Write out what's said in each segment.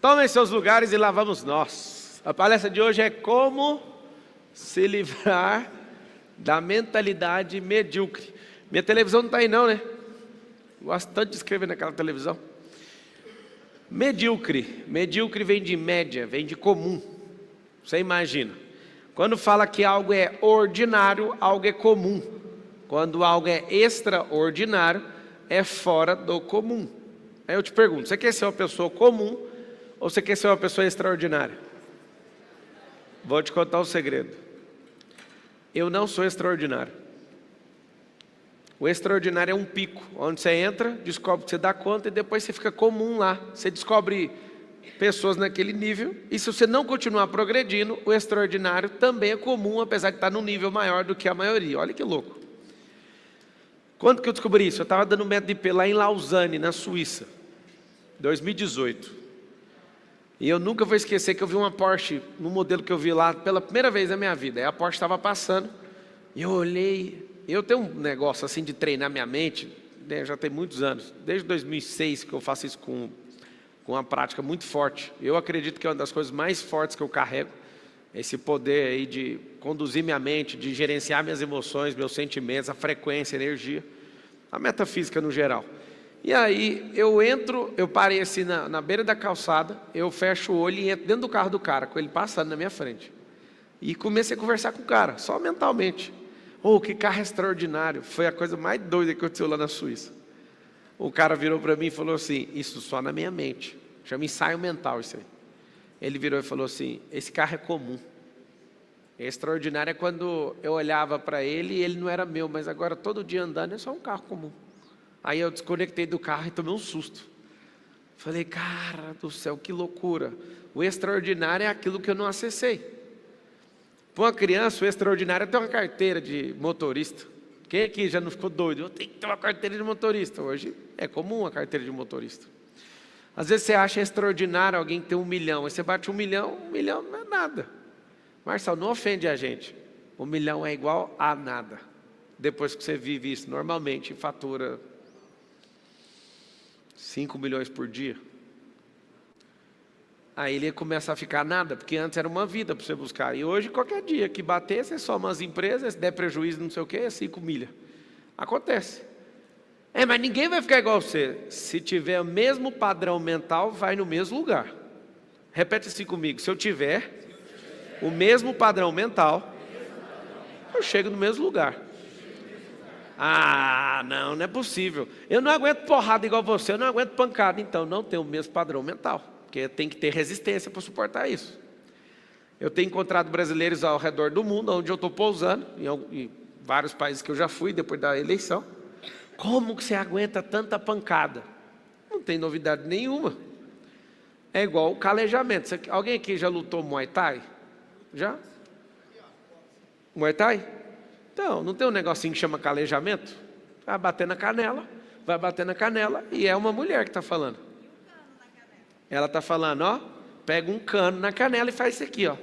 Tomem seus lugares e lá vamos nós. A palestra de hoje é como se livrar da mentalidade medíocre. Minha televisão não está aí não, né? Gosto tanto de escrever naquela televisão. Medíocre. Medíocre vem de média, vem de comum. Você imagina. Quando fala que algo é ordinário, algo é comum. Quando algo é extraordinário, é fora do comum. Aí eu te pergunto, você quer ser uma pessoa comum ou você quer ser uma pessoa extraordinária? Vou te contar um segredo. Eu não sou extraordinário. O extraordinário é um pico, onde você entra, descobre que você dá conta e depois você fica comum lá. Você descobre pessoas naquele nível e se você não continuar progredindo, o extraordinário também é comum, apesar de estar num nível maior do que a maioria. Olha que louco. Quando que eu descobri isso? Eu estava dando método IP lá em Lausanne, na Suíça, 2018. E eu nunca vou esquecer que eu vi uma Porsche, no modelo que eu vi lá, pela primeira vez na minha vida. Aí a Porsche estava passando, e eu olhei. Eu tenho um negócio assim de treinar minha mente, né, já tem muitos anos. Desde 2006 que eu faço isso com uma prática muito forte. Eu acredito que é uma das coisas mais fortes que eu carrego. Esse poder aí de conduzir minha mente, de gerenciar minhas emoções, meus sentimentos, a frequência, a energia. A metafísica no geral. E aí eu entro, eu parei assim na beira da calçada, eu fecho o olho e entro dentro do carro do cara, com ele passando na minha frente. E comecei a conversar com o cara, só mentalmente. Oh, que carro extraordinário. Foi a coisa mais doida que aconteceu lá na Suíça. O cara virou para mim e falou assim, isso só na minha mente. Chama ensaio mental isso aí. Ele virou e falou assim, esse carro é comum. Extraordinário é quando eu olhava para ele e ele não era meu, mas agora todo dia andando é só um carro comum. Aí eu desconectei do carro e tomei um susto. Falei, cara do céu, que loucura. O extraordinário é aquilo que eu não acessei. Para uma criança, o extraordinário é ter uma carteira de motorista. Quem aqui já não ficou doido? Eu tenho que ter uma carteira de motorista. Hoje é comum a carteira de motorista. Às vezes você acha extraordinário alguém ter 1 milhão. Aí você bate 1 milhão não é nada. Marcelo, não ofende a gente. 1 milhão é igual a nada. Depois que você vive isso normalmente, fatura 5 milhões por dia. Aí ele começa a ficar nada, porque antes era uma vida para você buscar. E hoje, qualquer dia que bater, você soma as empresas, se der prejuízo, não sei o que, é 5 milhas. Acontece. Mas ninguém vai ficar igual você. Se tiver o mesmo padrão mental, vai no mesmo lugar. Repete assim comigo. Se eu tiver o mesmo padrão mental, eu chego no mesmo lugar. Ah, não é possível. Eu não aguento porrada igual você, eu não aguento pancada. Então, não tem o mesmo padrão mental, porque tem que ter resistência para suportar isso. Eu tenho encontrado brasileiros ao redor do mundo, onde eu estou pousando, em vários países que eu já fui depois da eleição. Como que você aguenta tanta pancada? Não tem novidade nenhuma. É igual o calejamento. Alguém aqui já lutou Muay Thai? Já? Muay Thai? Então, não tem um negocinho que chama calejamento? Vai bater na canela e é uma mulher que está falando. Ela está falando, ó, pega um cano na canela e faz isso aqui, ó.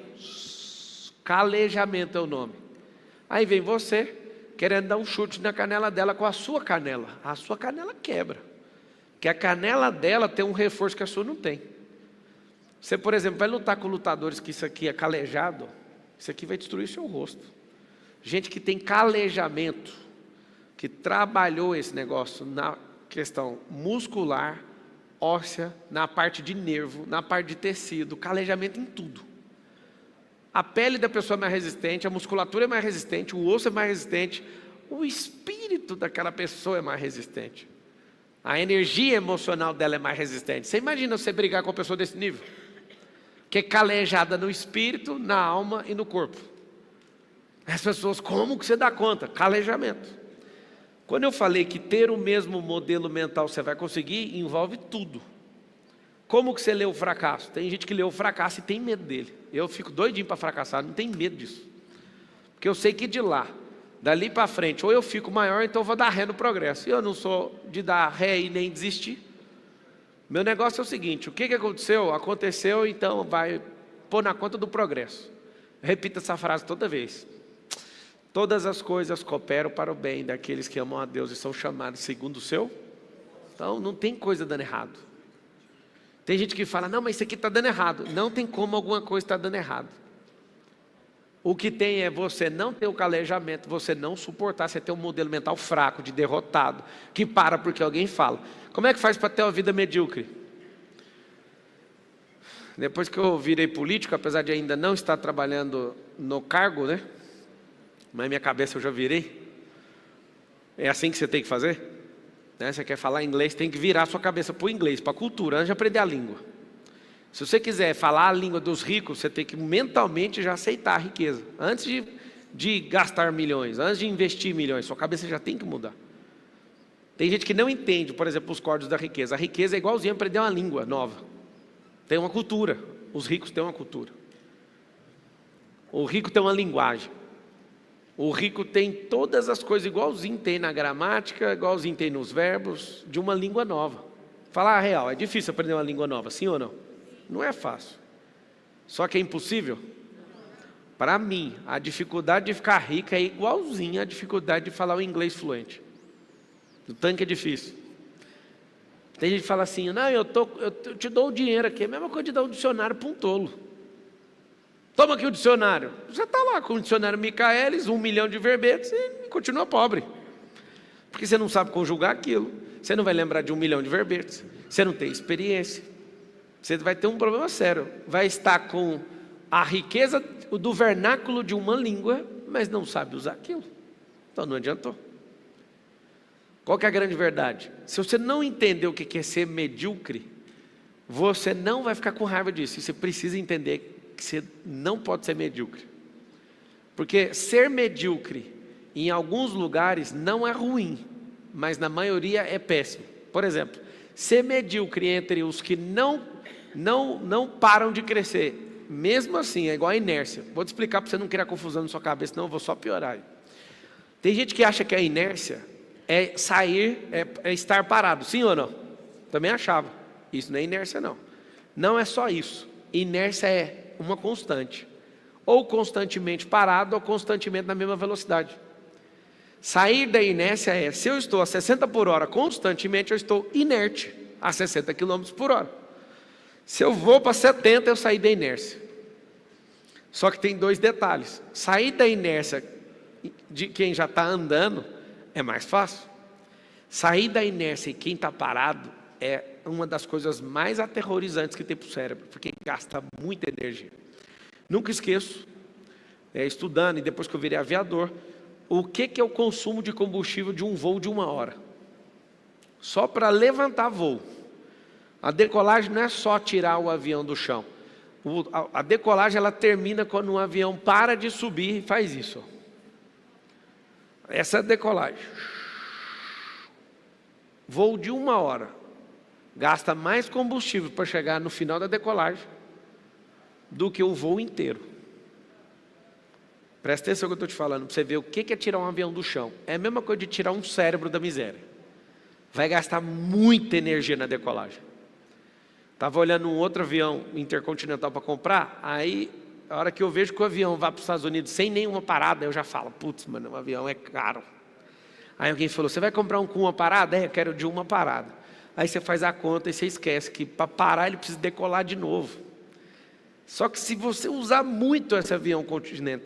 Calejamento é o nome. Aí vem você, querendo dar um chute na canela dela com a sua canela. A sua canela quebra. Porque a canela dela tem um reforço que a sua não tem. Você, por exemplo, vai lutar com lutadores que isso aqui é calejado, isso aqui vai destruir o seu rosto. Gente que tem calejamento, que trabalhou esse negócio na questão muscular, óssea, na parte de nervo, na parte de tecido, calejamento em tudo. A pele da pessoa é mais resistente, a musculatura é mais resistente, o osso é mais resistente, o espírito daquela pessoa é mais resistente. A energia emocional dela é mais resistente. Você imagina você brigar com uma pessoa desse nível? Que é calejada no espírito, na alma e no corpo. As pessoas, como que você dá conta? Calejamento. Quando eu falei que ter o mesmo modelo mental você vai conseguir, envolve tudo. Como que você lê o fracasso? Tem gente que lê o fracasso e tem medo dele. Eu fico doidinho para fracassar, não tenho medo disso. Porque eu sei que de lá, dali para frente, ou eu fico maior, então eu vou dar ré no progresso. E eu não sou de dar ré e nem desistir. Meu negócio é o seguinte, o que aconteceu? Aconteceu, então vai pôr na conta do progresso. Repita essa frase toda vez. Todas as coisas cooperam para o bem daqueles que amam a Deus e são chamados segundo o seu. Então não tem coisa dando errado. Tem gente que fala, não, mas isso aqui está dando errado. Não tem como alguma coisa estar dando errado. O que tem é você não ter o calejamento, você não suportar, você ter um modelo mental fraco, de derrotado, que para porque alguém fala. Como é que faz para ter uma vida medíocre? Depois que eu virei político, apesar de ainda não estar trabalhando no cargo, né? Mas minha cabeça eu já virei. É assim que você tem que fazer? Né? Você quer falar inglês, tem que virar sua cabeça para o inglês, para a cultura, antes de aprender a língua. Se você quiser falar a língua dos ricos, você tem que mentalmente já aceitar a riqueza. Antes de gastar milhões, antes de investir milhões, sua cabeça já tem que mudar. Tem gente que não entende, por exemplo, os códigos da riqueza. A riqueza é igualzinho a aprender uma língua nova. Tem uma cultura. Os ricos têm uma cultura. O rico tem uma linguagem. O rico tem todas as coisas igualzinho tem na gramática, igualzinho tem nos verbos, de uma língua nova. Falar a real, é difícil aprender uma língua nova, sim ou não? Não é fácil. Só que é impossível? Para mim, a dificuldade de ficar rico é igualzinha à dificuldade de falar o inglês fluente. O tanque é difícil. Tem gente que fala assim, não, eu te dou o dinheiro aqui, é a mesma coisa de dar um dicionário para um tolo. Toma aqui o dicionário. Você está lá com o dicionário Michaelis, 1 milhão de verbetes e continua pobre. Porque você não sabe conjugar aquilo, você não vai lembrar de 1 milhão de verbetes, você não tem experiência. Você vai ter um problema sério. Vai estar com a riqueza do vernáculo de uma língua, mas não sabe usar aquilo. Então não adiantou. Qual que é a grande verdade? Se você não entender o que é ser medíocre, você não vai ficar com raiva disso. E você precisa entender que você não pode ser medíocre. Porque ser medíocre em alguns lugares não é ruim, mas na maioria é péssimo. Por exemplo, ser medíocre entre os que não param de crescer, mesmo assim, é igual a inércia. Vou te explicar para você não criar confusão na sua cabeça, senão eu vou só piorar. Tem gente que acha que a inércia é sair, é estar parado, sim ou não? Também achava. Isso não é inércia não. Não é só isso. Inércia é uma constante. Ou constantemente parado, ou constantemente na mesma velocidade. Sair da inércia é, se eu estou a 60 por hora constantemente, eu estou inerte a 60 km por hora. Se eu vou para 70, eu saí da inércia. Só que tem 2 detalhes. Sair da inércia de quem já está andando é mais fácil. Sair da inércia e quem está parado é uma das coisas mais aterrorizantes que tem para o cérebro, porque gasta muita energia. Nunca esqueço, estudando e depois que eu virei aviador, o que é o consumo de combustível de um voo de 1 hora? Só para levantar voo. A decolagem não é só tirar o avião do chão. A decolagem ela termina quando um avião para de subir e faz isso. Essa é a decolagem. Voo de 1 hora. Gasta mais combustível para chegar no final da decolagem do que o voo inteiro. Presta atenção no que eu estou te falando, para você ver o que é tirar um avião do chão. É a mesma coisa de tirar um cérebro da miséria. Vai gastar muita energia na decolagem. Estava olhando um outro avião intercontinental para comprar, aí a hora que eu vejo que o avião vai para os Estados Unidos sem nenhuma parada, eu já falo, putz, mano, o avião é caro. Aí alguém falou, você vai comprar um com uma parada? Eu quero de uma parada. Aí você faz a conta e você esquece que para parar ele precisa decolar de novo. Só que se você usar muito esse avião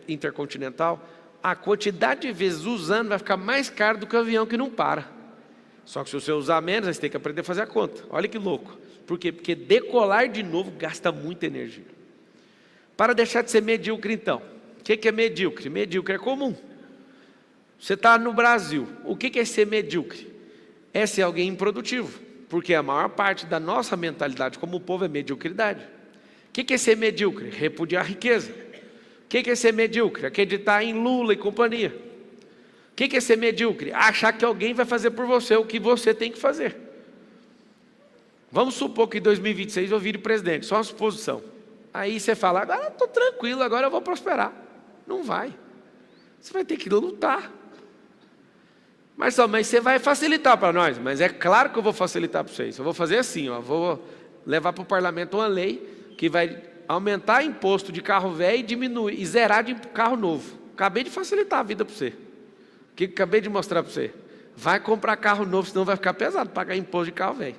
intercontinental, a quantidade de vezes usando vai ficar mais caro do que o avião que não para. Só que se você usar menos, aí você tem que aprender a fazer a conta. Olha que louco. Por quê? Porque decolar de novo gasta muita energia. Para deixar de ser medíocre então. O que é medíocre? Medíocre é comum. Você está no Brasil. O que é ser medíocre? É ser alguém improdutivo. Porque a maior parte da nossa mentalidade como povo é mediocridade. O que é ser medíocre? Repudiar a riqueza. O que é ser medíocre? Acreditar em Lula e companhia. O que é ser medíocre? Achar que alguém vai fazer por você o que você tem que fazer. Vamos supor que em 2026 eu vire presidente, só uma suposição. Aí você fala, agora eu estou tranquilo, agora eu vou prosperar. Não vai. Você vai ter que lutar. Mas você vai facilitar para nós. Mas é claro que eu vou facilitar para vocês. Eu vou fazer assim, vou levar para o parlamento uma lei que vai aumentar imposto de carro velho e diminuir, e zerar de carro novo. Acabei de facilitar a vida para você. O que acabei de mostrar para você? Vai comprar carro novo, senão vai ficar pesado pagar imposto de carro velho.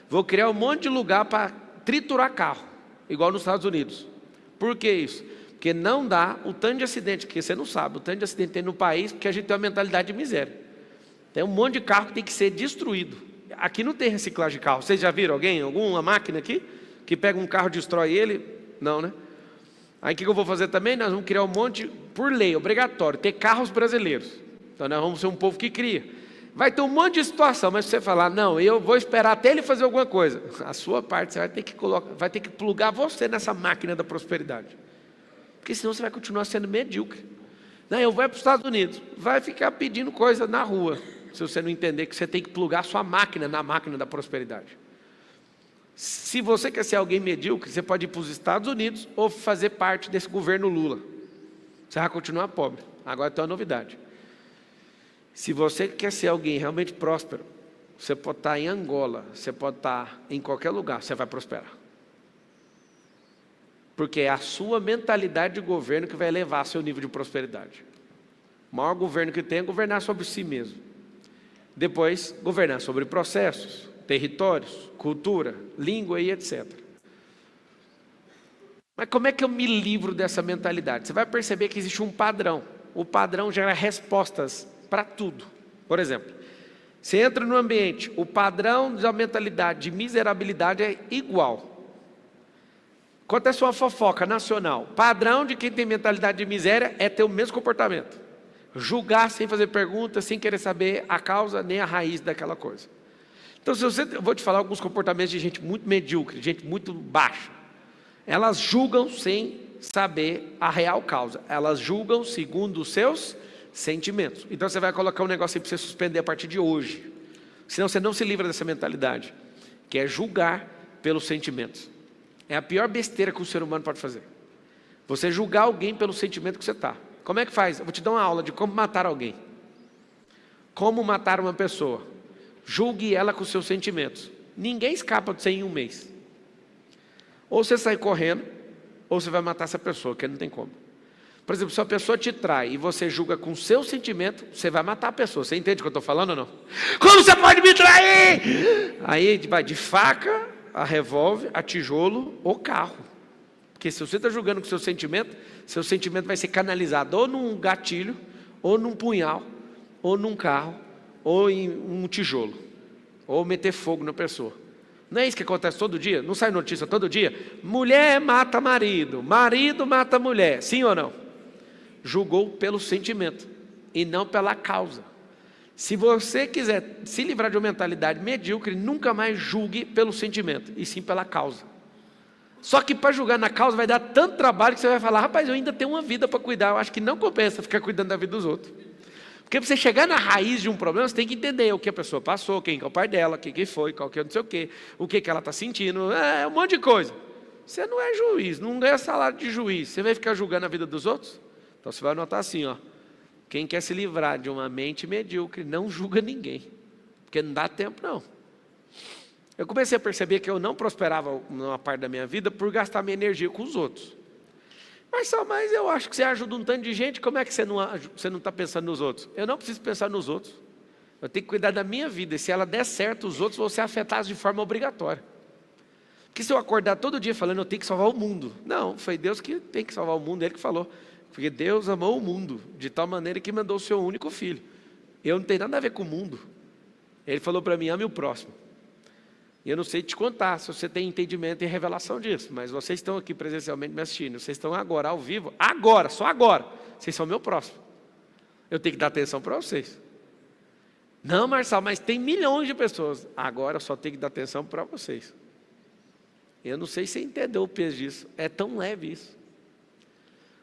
Vou criar um monte de lugar para triturar carro, igual nos Estados Unidos. Por que isso? Porque não dá o tanto de acidente, que você não sabe, o tanto de acidente tem no país, porque a gente tem uma mentalidade de miséria. Tem um monte de carro que tem que ser destruído. Aqui não tem reciclagem de carro. Vocês já viram alguém, alguma máquina aqui, que pega um carro e destrói ele? Não, né? Aí o que eu vou fazer também? Nós vamos criar um monte, por lei, obrigatório, ter carros brasileiros. Então nós vamos ser um povo que cria. Vai ter um monte de situação, mas se você falar, não, eu vou esperar até ele fazer alguma coisa, a sua parte você vai ter que plugar você nessa máquina da prosperidade. Porque senão você vai continuar sendo medíocre. Não, eu vou para os Estados Unidos, vai ficar pedindo coisa na rua, se você não entender que você tem que plugar sua máquina na máquina da prosperidade. Se você quer ser alguém medíocre, você pode ir para os Estados Unidos ou fazer parte desse governo Lula. Você vai continuar pobre. Agora tem uma novidade. Se você quer ser alguém realmente próspero, você pode estar em Angola, você pode estar em qualquer lugar, você vai prosperar. Porque é a sua mentalidade de governo que vai elevar seu nível de prosperidade. O maior governo que tem é governar sobre si mesmo. Depois, governar sobre processos, territórios, cultura, língua e etc. Mas como é que eu me livro dessa mentalidade? Você vai perceber que existe um padrão. O padrão gera respostas para tudo. Por exemplo, você entra no ambiente, o padrão da mentalidade de miserabilidade é igual. Acontece uma fofoca nacional. Padrão de quem tem mentalidade de miséria é ter o mesmo comportamento. Julgar sem fazer perguntas, sem querer saber a causa nem a raiz daquela coisa. Então, eu vou te falar alguns comportamentos de gente muito medíocre, gente muito baixa. Elas julgam sem saber a real causa. Elas julgam segundo os seus sentimentos. Então, você vai colocar um negócio aí para você suspender a partir de hoje. Senão você não se livra dessa mentalidade, que é julgar pelos sentimentos. É a pior besteira que o ser humano pode fazer. Você julgar alguém pelo sentimento que você está. Como é que faz? Eu vou te dar uma aula de como matar alguém. Como matar uma pessoa. Julgue ela com os seus sentimentos. Ninguém escapa de você em um mês. Ou você sai correndo, ou você vai matar essa pessoa, que não tem como. Por exemplo, se a pessoa te trai e você julga com o seu sentimento, você vai matar a pessoa. Você entende o que eu estou falando ou não? Como você pode me trair? Aí vai de faca, a revólver, a tijolo ou carro. Porque se você está julgando com seu sentimento vai ser canalizado ou num gatilho, ou num punhal, ou num carro, ou em um tijolo, ou meter fogo na pessoa. Não é isso que acontece todo dia? Não sai notícia todo dia? Mulher mata marido, marido mata mulher, sim ou não? Julgou pelo sentimento e não pela causa. Se você quiser se livrar de uma mentalidade medíocre, nunca mais julgue pelo sentimento, e sim pela causa. Só que para julgar na causa vai dar tanto trabalho que você vai falar, rapaz, eu ainda tenho uma vida para cuidar, eu acho que não compensa ficar cuidando da vida dos outros. Porque para você chegar na raiz de um problema, você tem que entender o que a pessoa passou, quem é o pai dela, quem que foi, qual que é não sei o que ela está sentindo, um monte de coisa. Você não é juiz, não ganha salário de juiz, você vai ficar julgando a vida dos outros? Então você vai anotar assim, ó. Quem quer se livrar de uma mente medíocre, não julga ninguém, porque não dá tempo não. Eu comecei a perceber que eu não prosperava numa parte da minha vida por gastar minha energia com os outros. Mas eu acho que você ajuda um tanto de gente, como é que você não está pensando nos outros? Eu não preciso pensar nos outros. Eu tenho que cuidar da minha vida, e se ela der certo, os outros vão ser afetados de forma obrigatória. Porque se eu acordar todo dia falando, eu tenho que salvar o mundo. Não, foi Deus que tem que salvar o mundo, Ele que falou. Porque Deus amou o mundo, de tal maneira que mandou o seu único filho. Eu não tenho nada a ver com o mundo. Ele falou para mim, ame o próximo. E eu não sei te contar se você tem entendimento e revelação disso, mas vocês estão aqui presencialmente me assistindo, vocês estão agora ao vivo, agora, só agora, vocês são meu próximo. Eu tenho que dar atenção para vocês. Não, Marçal, mas tem milhões de pessoas. Agora eu só tenho que dar atenção para vocês. Eu não sei se você entendeu o peso disso, é tão leve isso.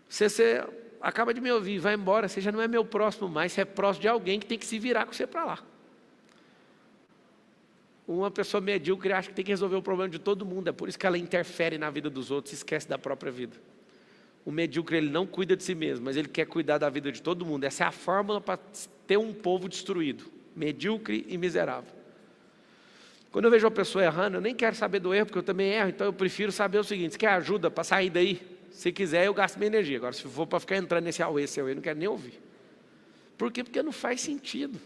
Você acaba de me ouvir, vai embora, você já não é meu próximo mais, você é próximo de alguém que tem que se virar com você para lá. Uma pessoa medíocre acha que tem que resolver o problema de todo mundo, é por isso que ela interfere na vida dos outros e esquece da própria vida. O medíocre, ele não cuida de si mesmo, mas ele quer cuidar da vida de todo mundo. Essa é a fórmula para ter um povo destruído, medíocre e miserável. Quando eu vejo uma pessoa errando, eu nem quero saber do erro, porque eu também erro, então eu prefiro saber o seguinte, você quer ajuda para sair daí? Se quiser, eu gasto minha energia. Agora, se for para ficar entrando nesse auê, eu não quero nem ouvir. Por quê? Porque não faz sentido.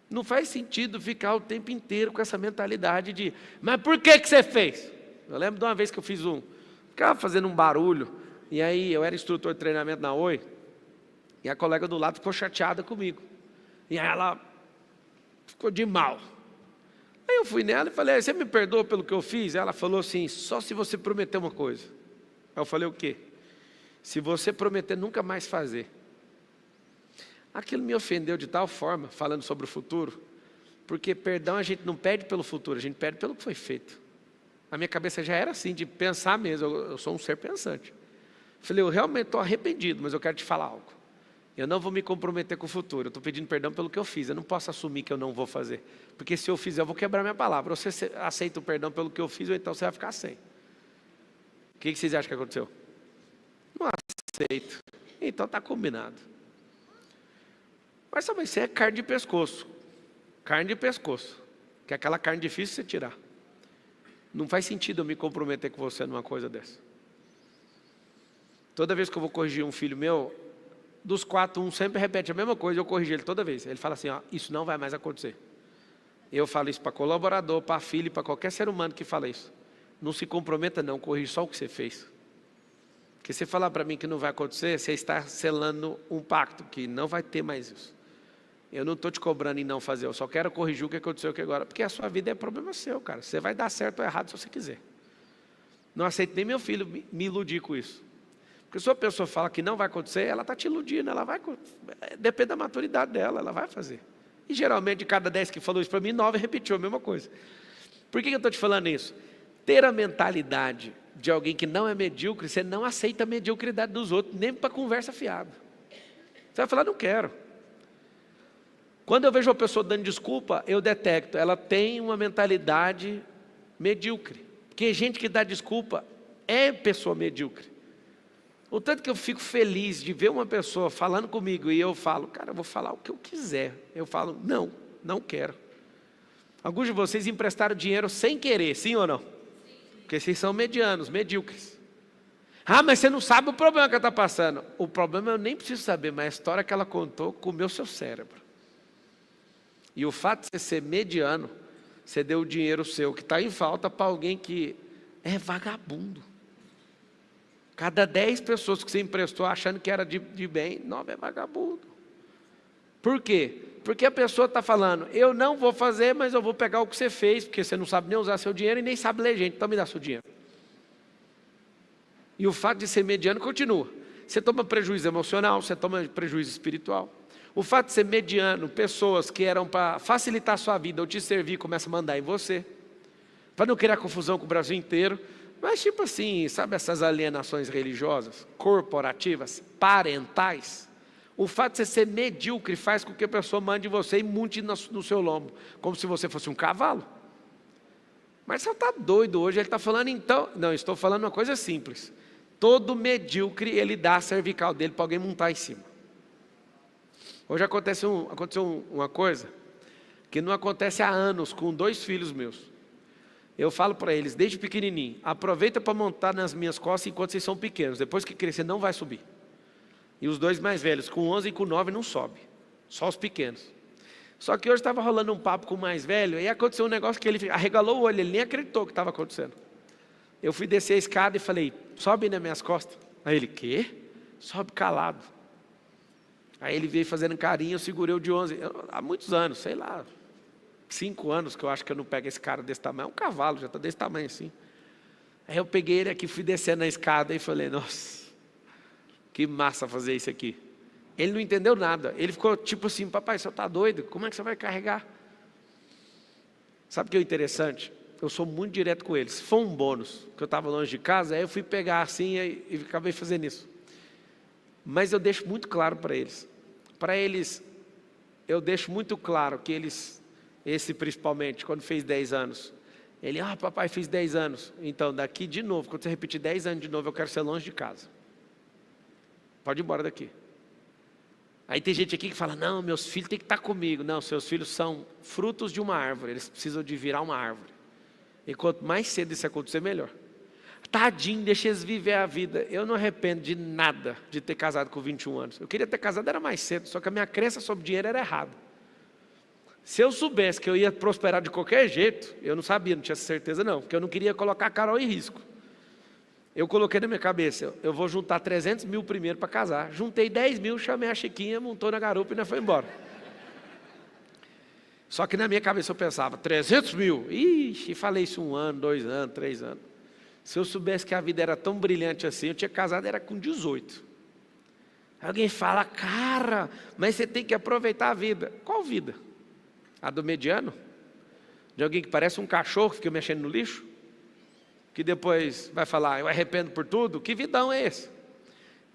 Não faz sentido ficar o tempo inteiro com essa mentalidade de, mas por que você fez? Eu lembro de uma vez que eu ficava fazendo um barulho, e aí eu era instrutor de treinamento na Oi, e a colega do lado ficou chateada comigo. E aí ela ficou de mal. Aí eu fui nela e falei, você me perdoa pelo que eu fiz? Ela falou assim, só se você prometer uma coisa. Aí eu falei, o quê? Se você prometer nunca mais fazer. Aquilo me ofendeu de tal forma, falando sobre o futuro, porque perdão a gente não pede pelo futuro, a gente pede pelo que foi feito. A minha cabeça já era assim, de pensar mesmo, eu sou um ser pensante. Falei, eu realmente estou arrependido, mas eu quero te falar algo. Eu não vou me comprometer com o futuro, eu estou pedindo perdão pelo que eu fiz, eu não posso assumir que eu não vou fazer. Porque se eu fizer, eu vou quebrar minha palavra. Ou você aceita o perdão pelo que eu fiz, ou então você vai ficar sem. O que vocês acham que aconteceu? Não aceito. Então está combinado. Mas sabe, isso é carne de pescoço. Carne de pescoço. Que é aquela carne difícil de você tirar. Não faz sentido eu me comprometer com você numa coisa dessa. Toda vez que eu vou corrigir um filho meu, dos 4, um sempre repete a mesma coisa, eu corrijo ele toda vez. Ele fala assim, ó, isso não vai mais acontecer. Eu falo isso para colaborador, para filho, para qualquer ser humano que fala isso. Não se comprometa não, corrija só o que você fez. Porque se falar para mim que não vai acontecer, você está selando um pacto, que não vai ter mais isso. Eu não estou te cobrando em não fazer, eu só quero corrigir o que aconteceu aqui agora. Porque a sua vida é problema seu, cara. Você vai dar certo ou errado se você quiser. Não aceito nem meu filho me iludir com isso. Porque se a pessoa fala que não vai acontecer, ela está te iludindo, depende da maturidade dela, ela vai fazer. E geralmente, de cada 10 que falou isso para mim, 9 repetiu a mesma coisa. Por que eu estou te falando isso? Ter a mentalidade de alguém que não é medíocre, você não aceita a mediocridade dos outros, nem para conversa fiada. Você vai falar, não quero. Quando eu vejo uma pessoa dando desculpa, eu detecto, ela tem uma mentalidade medíocre. Porque gente que dá desculpa é pessoa medíocre. O tanto que eu fico feliz de ver uma pessoa falando comigo e eu falo, cara, eu vou falar o que eu quiser. Eu falo, não quero. Alguns de vocês emprestaram dinheiro sem querer, sim ou não? Porque vocês são medianos, medíocres. Ah, mas você não sabe o problema que ela está passando. O problema eu nem preciso saber, mas a história que ela contou comeu seu cérebro. E o fato de você ser mediano, você deu o dinheiro seu que está em falta para alguém que é vagabundo. Cada 10 pessoas que você emprestou achando que era de bem, 9 é vagabundo. Por quê? Porque a pessoa está falando, eu não vou fazer, mas eu vou pegar o que você fez, porque você não sabe nem usar seu dinheiro e nem sabe ler gente, então me dá seu dinheiro. E o fato de ser mediano continua. Você toma prejuízo emocional, você toma prejuízo espiritual. O fato de ser mediano, pessoas que eram para facilitar a sua vida ou te servir, começam a mandar em você. Para não criar confusão com o Brasil inteiro. Mas tipo assim, sabe essas alienações religiosas, corporativas, parentais? O fato de você ser medíocre faz com que a pessoa mande você e monte no seu lombo, como se você fosse um cavalo. Mas você está doido hoje, ele está falando então... Não, estou falando uma coisa simples. Todo medíocre, ele dá a cervical dele para alguém montar em cima. Hoje aconteceu uma coisa que não acontece há anos com 2 filhos meus. Eu falo para eles, desde pequenininho, aproveita para montar nas minhas costas enquanto vocês são pequenos. Depois que crescer, não vai subir. E os 2 mais velhos, com 11 e com 9, não sobe. Só os pequenos. Só que hoje estava rolando um papo com o mais velho, e aconteceu um negócio que ele arregalou o olho, ele nem acreditou que estava acontecendo. Eu fui descer a escada e falei, sobe nas minhas costas. Aí ele, quê? Sobe calado. Aí ele veio fazendo carinho, eu segurei o de 11, há muitos anos, sei lá, 5 anos que eu acho que eu não pego esse cara desse tamanho, é um cavalo, já está desse tamanho assim. Aí eu peguei ele aqui, fui descendo na escada e falei, nossa, que massa fazer isso aqui. Ele não entendeu nada, ele ficou tipo assim, papai, você está doido? Como é que você vai carregar? Sabe o que é interessante? Eu sou muito direto com eles. Foi um bônus, que eu estava longe de casa, aí eu fui pegar assim e acabei fazendo isso. Mas eu deixo muito claro para eles. Para eles, eu deixo muito claro que eles... Esse principalmente, quando fez 10 anos. Ele, papai, fiz 10 anos. Então, daqui de novo, quando você repetir 10 anos de novo, eu quero ser longe de casa. Pode ir embora daqui. Aí tem gente aqui que fala, não, meus filhos têm que estar comigo. Não, seus filhos são frutos de uma árvore. Eles precisam de virar uma árvore. E quanto mais cedo isso acontecer, melhor. Tadinho, deixa eles viver a vida. Eu não arrependo de nada de ter casado com 21 anos. Eu queria ter casado, era mais cedo. Só que a minha crença sobre dinheiro era errada. Se eu soubesse que eu ia prosperar de qualquer jeito, eu não sabia, não tinha certeza não, porque eu não queria colocar a Carol em risco. Eu coloquei na minha cabeça, eu vou juntar 300 mil primeiro para casar. Juntei 10 mil, chamei a Chiquinha, montou na garupa e nós foi embora. Só que na minha cabeça eu pensava, 300 mil? Ixi, falei isso 1 ano, 2 anos, 3 anos. Se eu soubesse que a vida era tão brilhante assim, eu tinha casado, era com 18. Alguém fala, cara, mas você tem que aproveitar a vida. Qual vida? A do mediano? De alguém que parece um cachorro que fica mexendo no lixo? Que depois vai falar, eu arrependo por tudo? Que vidão é esse?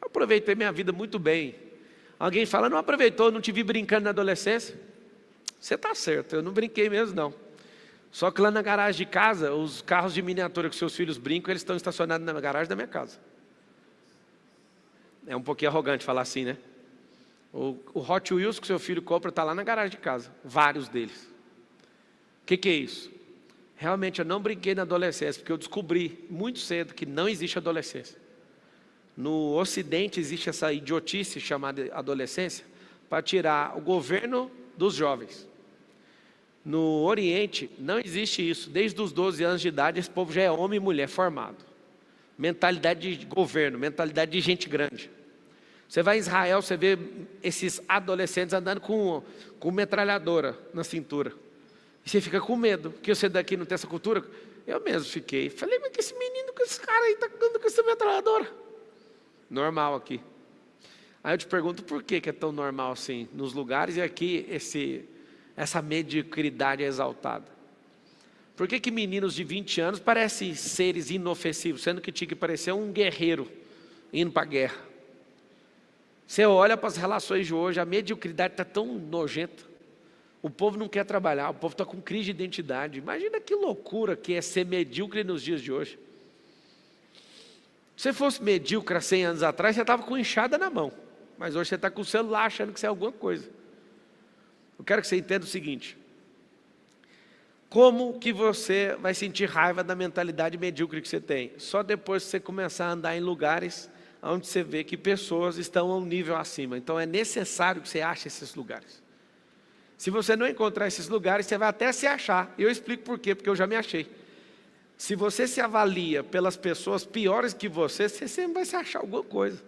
Eu aproveitei minha vida muito bem. Alguém fala, não aproveitou, não te vi brincando na adolescência? Você está certo, eu não brinquei mesmo não. Só que lá na garagem de casa, os carros de miniatura que seus filhos brincam, eles estão estacionados na garagem da minha casa. É um pouquinho arrogante falar assim, né? O Hot Wheels que seu filho compra está lá na garagem de casa, vários deles. O que é isso? Realmente eu não brinquei na adolescência, porque eu descobri muito cedo que não existe adolescência. No Ocidente existe essa idiotice chamada adolescência, para tirar o governo dos jovens. No Oriente não existe isso. Desde os 12 anos de idade esse povo já é homem e mulher formado. Mentalidade de governo, mentalidade de gente grande. Você vai em Israel, você vê esses adolescentes andando com metralhadora na cintura. E você fica com medo, porque você daqui não tem essa cultura. Eu mesmo fiquei. Falei, mas que esse menino, que esse cara aí está andando com essa metralhadora? Normal aqui. Aí eu te pergunto, por que é tão normal assim nos lugares e aqui essa mediocridade é exaltada? Por que meninos de 20 anos parecem seres inofensivos, sendo que tinha que parecer um guerreiro indo para a guerra? Você olha para as relações de hoje, a mediocridade está tão nojenta. O povo não quer trabalhar, o povo está com crise de identidade. Imagina que loucura que é ser medíocre nos dias de hoje. Se você fosse medíocre há 100 anos atrás, você estava com enxada na mão. Mas hoje você está com o celular achando que você é alguma coisa. Eu quero que você entenda o seguinte. Como que você vai sentir raiva da mentalidade medíocre que você tem? Só depois que você começar a andar em lugares onde você vê que pessoas estão a um nível acima. Então é necessário que você ache esses lugares. Se você não encontrar esses lugares, você vai até se achar. E eu explico por quê, porque eu já me achei. Se você se avalia pelas pessoas piores que você sempre vai se achar alguma coisa.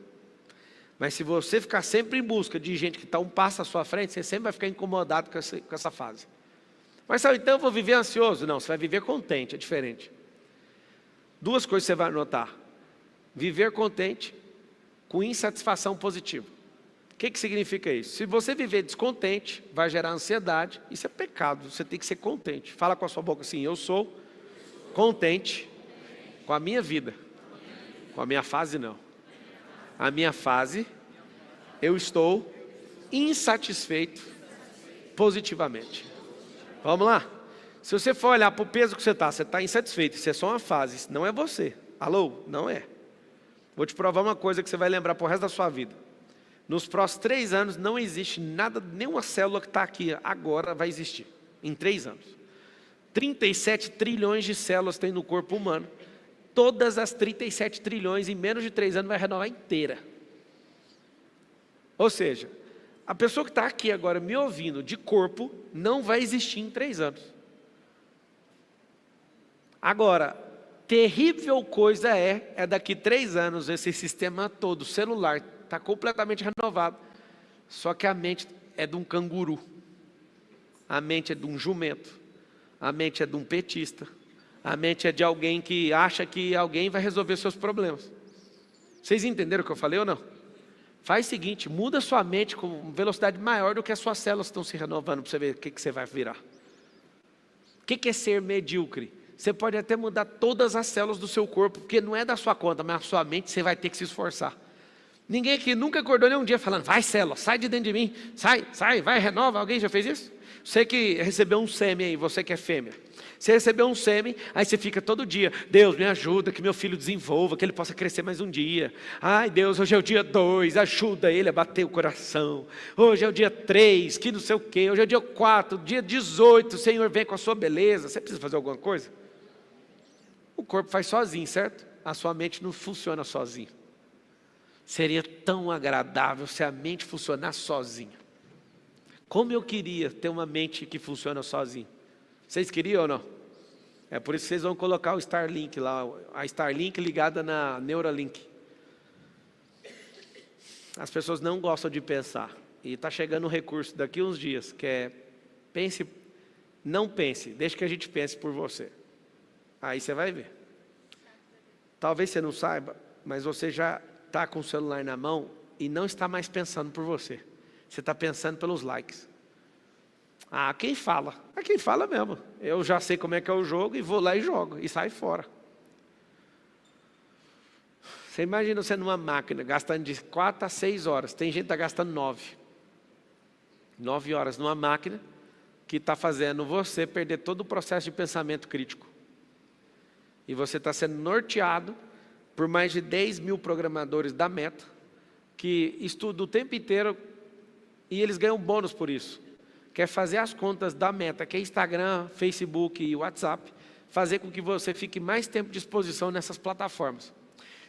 Mas se você ficar sempre em busca de gente que está um passo à sua frente, você sempre vai ficar incomodado com essa fase. Mas sabe, então eu vou viver ansioso? Não, você vai viver contente, é diferente. 2 coisas você vai notar. Viver contente com insatisfação positiva. O que significa isso? Se você viver descontente, vai gerar ansiedade. Isso é pecado, você tem que ser contente. Fala com a sua boca assim, eu sou contente com a minha vida. Com a minha fase não. A minha fase, eu estou insatisfeito positivamente. Vamos lá? Se você for olhar para o peso que você está insatisfeito. Isso é só uma fase, não é você. Alô? Não é. Vou te provar uma coisa que você vai lembrar para o resto da sua vida. Nos próximos 3 anos não existe nada, nenhuma célula que está aqui agora vai existir. Em 3 anos. 37 trilhões de células tem no corpo humano. Todas as 37 trilhões em menos de 3 anos vai renovar inteira. Ou seja, a pessoa que está aqui agora me ouvindo de corpo não vai existir em 3 anos. Agora, terrível coisa é daqui 3 anos esse sistema todo, celular, está completamente renovado. Só que a mente é de um canguru. A mente é de um jumento. A mente é de um petista. A mente é de alguém que acha que alguém vai resolver seus problemas. Vocês entenderam o que eu falei ou não? Faz o seguinte, muda a sua mente com velocidade maior do que as suas células estão se renovando para você ver o que você vai virar. O que é ser medíocre? Você pode até mudar todas as células do seu corpo, porque não é da sua conta, mas a sua mente você vai ter que se esforçar. Ninguém aqui nunca acordou nem um dia falando, vai célula, sai de dentro de mim, sai, vai, renova. Alguém já fez isso? Você que recebeu um sêmen aí, você que é fêmea. Você recebeu um sêmen, aí você fica todo dia, Deus me ajuda, que meu filho desenvolva, que ele possa crescer mais um dia. Ai Deus, hoje é o dia 2, ajuda ele a bater o coração. Hoje é o dia 3, que não sei o quê. Hoje é o dia 4, dia 18, o Senhor vem com a sua beleza. Você precisa fazer alguma coisa? O corpo faz sozinho, certo? A sua mente não funciona sozinha. Seria tão agradável se a mente funcionasse sozinha. Como eu queria ter uma mente que funciona sozinho. Vocês queriam ou não? É por isso que vocês vão colocar o Starlink lá, a Starlink ligada na Neuralink. As pessoas não gostam de pensar. E está chegando um recurso daqui uns dias, que é, não pense, deixe que a gente pense por você. Aí você vai ver. Talvez você não saiba, mas você já está com o celular na mão e não está mais pensando por você. Você está pensando pelos likes. Ah, quem fala? É quem fala mesmo. Eu já sei como é que é o jogo e vou lá e jogo. E sai fora. Você imagina você numa máquina, gastando de 4 a 6 horas. Tem gente que está gastando 9. 9 horas numa máquina que está fazendo você perder todo o processo de pensamento crítico. E você está sendo norteado por mais de 10 mil programadores da Meta, que estudam o tempo inteiro e eles ganham bônus por isso. Quer fazer as contas da Meta, que é Instagram, Facebook e WhatsApp, fazer com que você fique mais tempo de exposição nessas plataformas.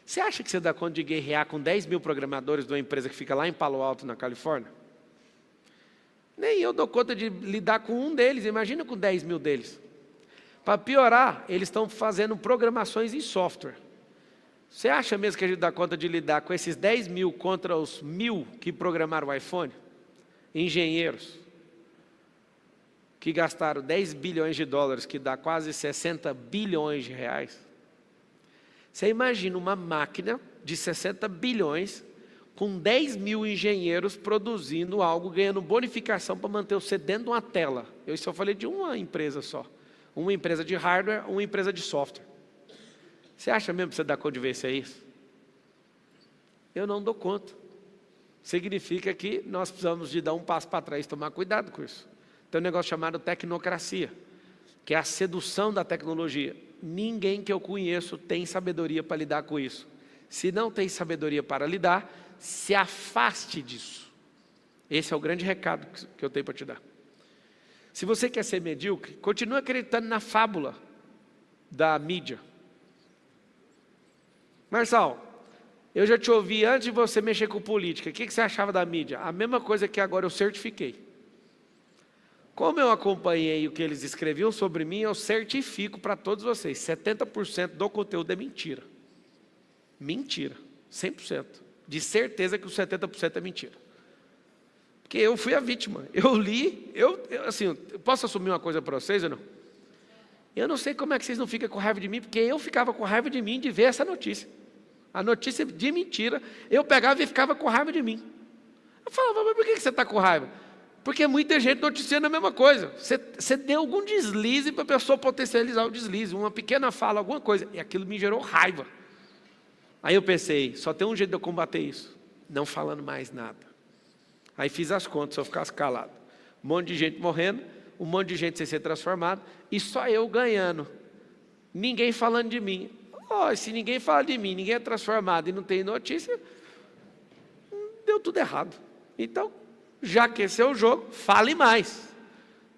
Você acha que você dá conta de guerrear com 10 mil programadores de uma empresa que fica lá em Palo Alto, na Califórnia? Nem eu dou conta de lidar com um deles, imagina com 10 mil deles. Para piorar, eles estão fazendo programações em software. Você acha mesmo que a gente dá conta de lidar com esses 10 mil contra os 1000 que programaram o iPhone? Engenheiros que gastaram 10 bilhões de dólares, que dá quase 60 bilhões de reais. Você imagina uma máquina de 60 bilhões com 10 mil engenheiros produzindo algo, ganhando bonificação para manter você dentro de uma tela. Eu só falei de uma empresa só. Uma empresa de hardware, uma empresa de software. Você acha mesmo que você dá conta de ver se é isso? Eu não dou conta. Significa que nós precisamos de dar um passo para trás e tomar cuidado com isso. Tem um negócio chamado tecnocracia, que é a sedução da tecnologia. Ninguém que eu conheço tem sabedoria para lidar com isso. Se não tem sabedoria para lidar, se afaste disso. Esse é o grande recado que eu tenho para te dar. Se você quer ser medíocre, continue acreditando na fábula da mídia. Marçal, eu já te ouvi antes de você mexer com política. O que você achava da mídia? A mesma coisa que agora eu certifiquei. Como eu acompanhei o que eles escreviam sobre mim, eu certifico para todos vocês, 70% do conteúdo é mentira. Mentira, 100%. De certeza que os 70% é mentira. Porque eu fui a vítima. Eu li, assim, eu posso assumir uma coisa para vocês ou não? Eu não sei como é que vocês não ficam com raiva de mim, porque eu ficava com raiva de mim de ver essa notícia. A notícia de mentira, eu pegava e ficava com raiva de mim. Eu falava, mas por que você está com raiva? Porque muita gente noticiando a mesma coisa. Você deu algum deslize para a pessoa potencializar o deslize, uma pequena fala, alguma coisa, e aquilo me gerou raiva. Aí eu pensei, só tem um jeito de eu combater isso, não falando mais nada. Aí fiz as contas, se eu ficasse calado. Um monte de gente morrendo, um monte de gente sem ser transformado, e só eu ganhando. Ninguém falando de mim. Se ninguém fala de mim, ninguém é transformado e não tem notícia, deu tudo errado. Então, já que esse é o jogo, fale mais.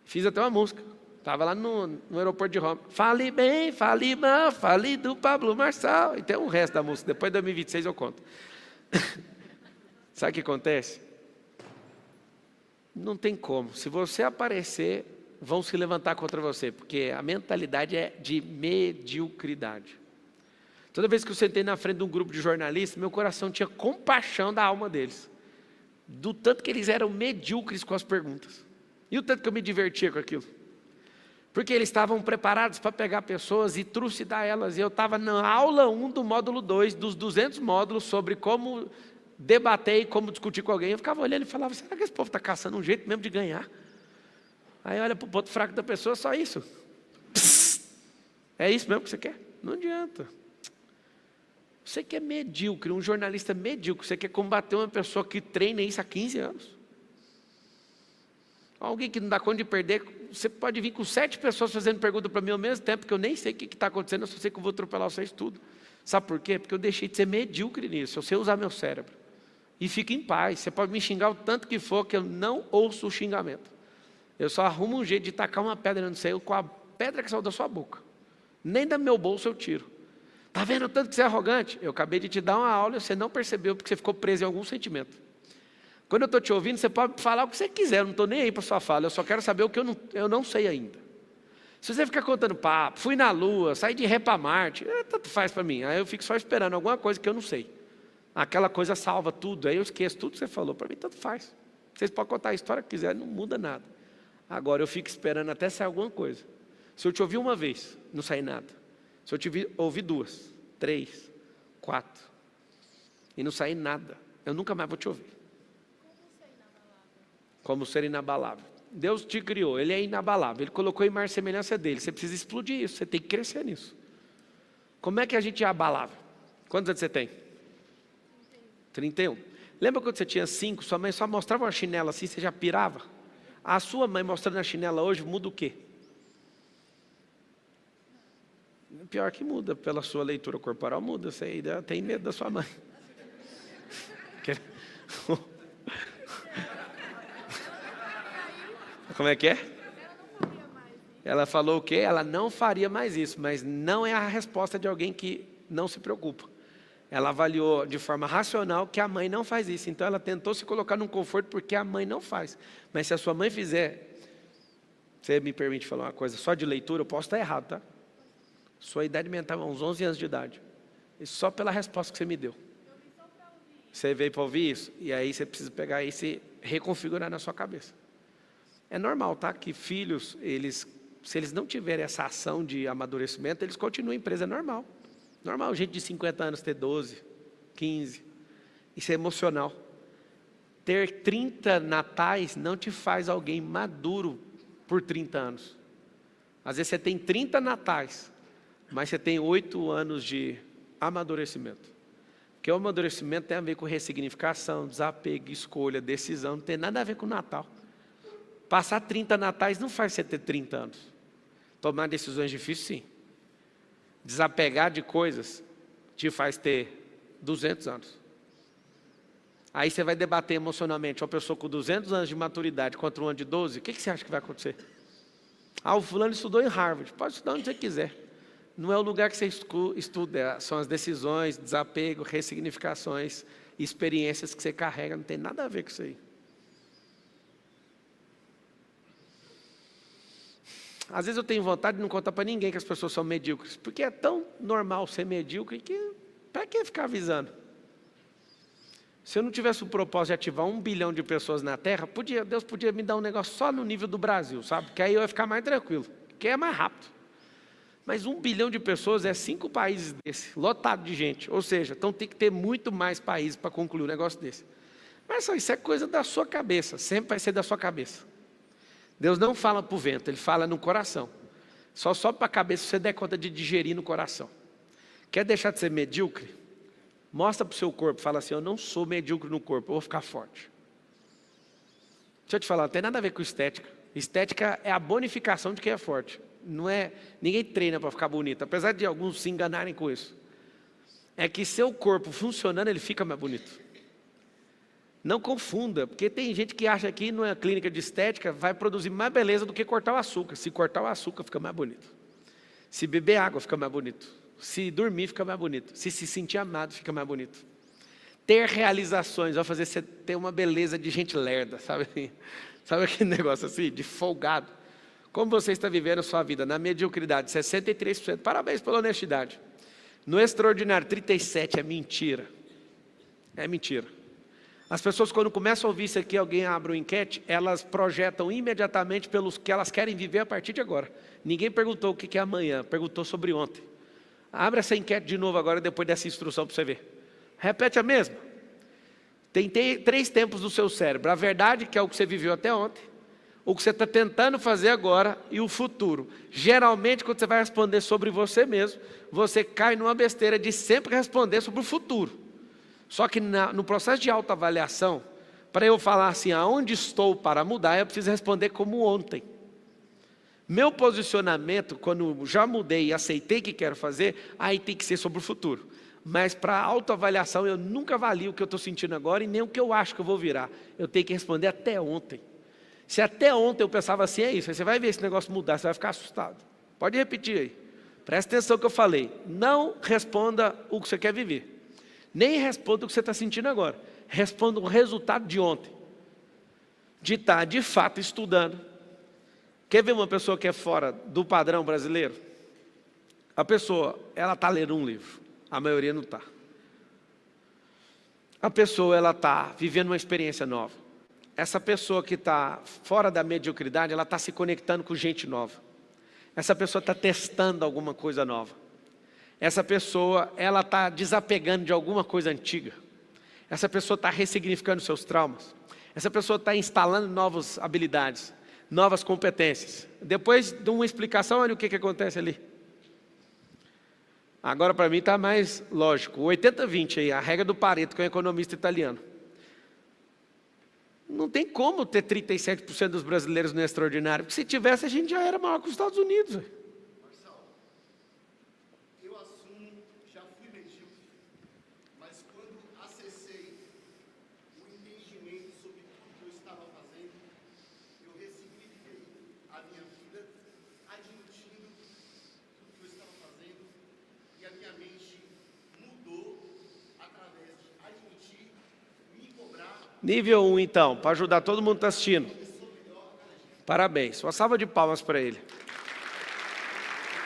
Fiz até uma música. Estava lá no aeroporto de Roma. Fale bem, fale mal, fale do Pablo Marçal. E tem um resto da música. Depois de 2026 eu conto. Sabe o que acontece? Não tem como. Se você aparecer, vão se levantar contra você. Porque a mentalidade é de mediocridade. Toda vez que eu sentei na frente de um grupo de jornalistas, meu coração tinha compaixão da alma deles. Do tanto que eles eram medíocres com as perguntas. E o tanto que eu me divertia com aquilo. Porque eles estavam preparados para pegar pessoas e trucidar elas. E eu estava na aula 1 do módulo 2, dos 200 módulos, sobre como debater e como discutir com alguém. Eu ficava olhando e falava, será que esse povo está caçando um jeito mesmo de ganhar? Aí olha para o ponto fraco da pessoa, só isso. Psst, é isso mesmo que você quer? Não adianta. Você que é medíocre, um jornalista medíocre, você quer combater uma pessoa que treina isso há 15 anos. Alguém que não dá conta de perder, você pode vir com 7 pessoas fazendo pergunta para mim ao mesmo tempo, que eu nem sei o que está acontecendo, eu só sei que eu vou atropelar vocês tudo. Sabe por quê? Porque eu deixei de ser medíocre nisso, eu sei usar meu cérebro. E fique em paz, você pode me xingar o tanto que for, que eu não ouço o xingamento. Eu só arrumo um jeito de tacar uma pedra no céu com a pedra que saiu da sua boca. Nem do meu bolso eu tiro. Está vendo o tanto que você é arrogante? Eu acabei de te dar uma aula e você não percebeu porque você ficou preso em algum sentimento. Quando eu estou te ouvindo, você pode falar o que você quiser, eu não estou nem aí para sua fala, eu só quero saber o que eu não sei ainda. Se você ficar contando papo, fui na Lua, saí de ré para Marte, tanto faz para mim. Aí eu fico só esperando alguma coisa que eu não sei. Aquela coisa salva tudo, aí eu esqueço tudo que você falou. Para mim, tanto faz. Vocês podem contar a história que quiserem, não muda nada. Agora, eu fico esperando até sair alguma coisa. Se eu te ouvir uma vez, não sai nada. Se eu te ouvir 2, 3, 4, e não sair nada, eu nunca mais vou te ouvir. Como ser inabalável. Deus te criou, Ele é inabalável. Ele colocou em imagem e semelhança dele. Você precisa explodir isso, você tem que crescer nisso. Como é que a gente é abalável? Quantos anos você tem? 31. Lembra quando você tinha 5, sua mãe só mostrava uma chinela assim, você já pirava? A sua mãe mostrando a chinela hoje muda o quê? Pior que muda, pela sua leitura corporal muda, você ainda tem medo da sua mãe. Como é que é? Ela falou o quê? Ela não faria mais isso, mas não é a resposta de alguém que não se preocupa. Ela avaliou de forma racional que a mãe não faz isso, então ela tentou se colocar num conforto porque a mãe não faz. Mas se a sua mãe fizer, você me permite falar uma coisa, só de leitura, eu posso estar errado, tá? Sua idade mental é uns 11 anos de idade. E só pela resposta que você me deu. Você veio para ouvir isso? E aí você precisa pegar e se reconfigurar na sua cabeça. É normal, tá? Que filhos, se eles não tiverem essa ação de amadurecimento, eles continuam em empresa, é normal. Normal, gente de 50 anos ter 12, 15. Isso é emocional. Ter 30 natais não te faz alguém maduro por 30 anos. Às vezes você tem 30 natais, mas você tem 8 anos de amadurecimento. Porque o amadurecimento tem a ver com ressignificação, desapego, escolha, decisão, não tem nada a ver com o Natal. Passar 30 natais não faz você ter 30 anos. Tomar decisões difíceis, sim. Desapegar de coisas te faz ter 200 anos. Aí você vai debater emocionalmente uma pessoa com 200 anos de maturidade contra um ano de 12, o que você acha que vai acontecer? O fulano estudou em Harvard, pode estudar onde você quiser. Não é o lugar que você estuda, são as decisões, desapego, ressignificações, experiências que você carrega, não tem nada a ver com isso aí. Às vezes eu tenho vontade de não contar para ninguém que as pessoas são medíocres, porque é tão normal ser medíocre que, para que ficar avisando? Se eu não tivesse o propósito de ativar 1 bilhão de pessoas na Terra, Deus podia me dar um negócio só no nível do Brasil, sabe? Que aí eu ia ficar mais tranquilo, que é mais rápido. Mas 1 bilhão de pessoas é 5 países desse, lotado de gente. Ou seja, então tem que ter muito mais países para concluir um negócio desse. Mas só isso é coisa da sua cabeça, sempre vai ser da sua cabeça. Deus não fala para o vento, Ele fala no coração. Só sobe para a cabeça se você der conta de digerir no coração. Quer deixar de ser medíocre? Mostra para o seu corpo, fala assim, eu não sou medíocre no corpo, eu vou ficar forte. Deixa eu te falar, não tem nada a ver com estética. Estética é a bonificação de quem é forte. Não é, ninguém treina para ficar bonito, apesar de alguns se enganarem com isso. É que seu corpo funcionando, ele fica mais bonito. Não confunda, porque tem gente que acha que numa clínica de estética vai produzir mais beleza do que cortar o açúcar. Se cortar o açúcar, fica mais bonito. Se beber água, fica mais bonito. Se dormir, fica mais bonito. Se sentir amado, fica mais bonito. Ter realizações vai fazer você ter uma beleza de gente lerda, sabe? Sabe aquele negócio assim, de folgado? Como você está vivendo a sua vida? Na mediocridade, 63%. Parabéns pela honestidade. No extraordinário, 37%. É mentira. É mentira. As pessoas, quando começam a ouvir isso aqui, alguém abre uma enquete, elas projetam imediatamente pelos que elas querem viver a partir de agora. Ninguém perguntou o que é amanhã, perguntou sobre ontem. Abre essa enquete de novo agora, depois dessa instrução para você ver. Repete a mesma. Tem 3 tempos no seu cérebro. A verdade, que é o que você viveu até ontem, o que você está tentando fazer agora e o futuro. Geralmente, quando você vai responder sobre você mesmo, você cai numa besteira de sempre responder sobre o futuro. Só que no processo de autoavaliação, para eu falar assim, aonde estou para mudar, eu preciso responder como ontem. Meu posicionamento, quando já mudei e aceitei o que quero fazer, aí tem que ser sobre o futuro. Mas para autoavaliação, eu nunca avalio o que eu estou sentindo agora e nem o que eu acho que eu vou virar. Eu tenho que responder até ontem. Se até ontem eu pensava assim, é isso, aí você vai ver esse negócio mudar, você vai ficar assustado. Pode repetir aí. Presta atenção no que eu falei. Não responda o que você quer viver. Nem responda o que você está sentindo agora. Responda o resultado de ontem. de estar de fato estudando. Quer ver uma pessoa que é fora do padrão brasileiro? A pessoa, ela está lendo um livro, a maioria não está. A pessoa, ela está vivendo uma experiência nova. Essa pessoa que está fora da mediocridade, ela está se conectando com gente nova. Essa pessoa está testando alguma coisa nova. Essa pessoa, ela está desapegando de alguma coisa antiga. Essa pessoa está ressignificando seus traumas. Essa pessoa está instalando novas habilidades, novas competências. Depois de uma explicação, olha o que acontece ali. Agora, para mim, está mais lógico. O 80-20 aí, a regra do Pareto, que é um economista italiano. Não tem como ter 37% dos brasileiros no extraordinário, porque se tivesse, a gente já era maior que os Estados Unidos. Marcelo, eu assumo, já fui medíocre, mas quando acessei o entendimento sobre tudo que eu estava fazendo, eu ressignifiquei a minha vida, admitindo tudo que eu estava fazendo, e a minha mente mudou através de admitir, me cobrar. Nível 1, então, para ajudar todo mundo que está assistindo. Parabéns, uma salva de palmas para ele.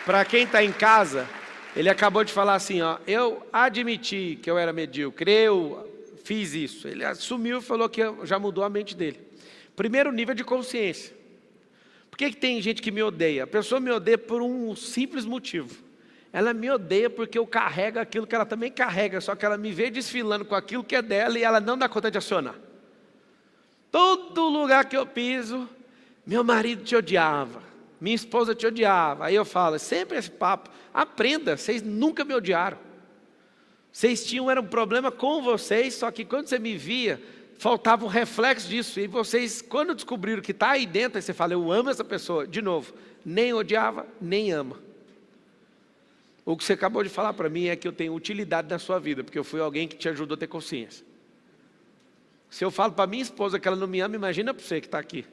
Para quem está em casa, ele acabou de falar assim, ó, eu admiti que eu era medíocre, eu fiz isso. Ele assumiu e falou que já mudou a mente dele. Primeiro nível de consciência. Por que tem gente que me odeia? A pessoa me odeia por um simples motivo. Ela me odeia porque eu carrego aquilo que ela também carrega, só que ela me vê desfilando com aquilo que é dela e ela não dá conta de acionar. Todo lugar que eu piso, meu marido te odiava, minha esposa te odiava. Aí eu falo, sempre esse papo, aprenda, vocês nunca me odiaram. Vocês era um problema com vocês, só que quando você me via, faltava um reflexo disso. E vocês, quando descobriram que está aí dentro, aí você fala, eu amo essa pessoa. De novo, nem odiava, nem ama. O que você acabou de falar para mim é que eu tenho utilidade na sua vida, porque eu fui alguém que te ajudou a ter consciência. Se eu falo para minha esposa que ela não me ama, imagina para você que está aqui.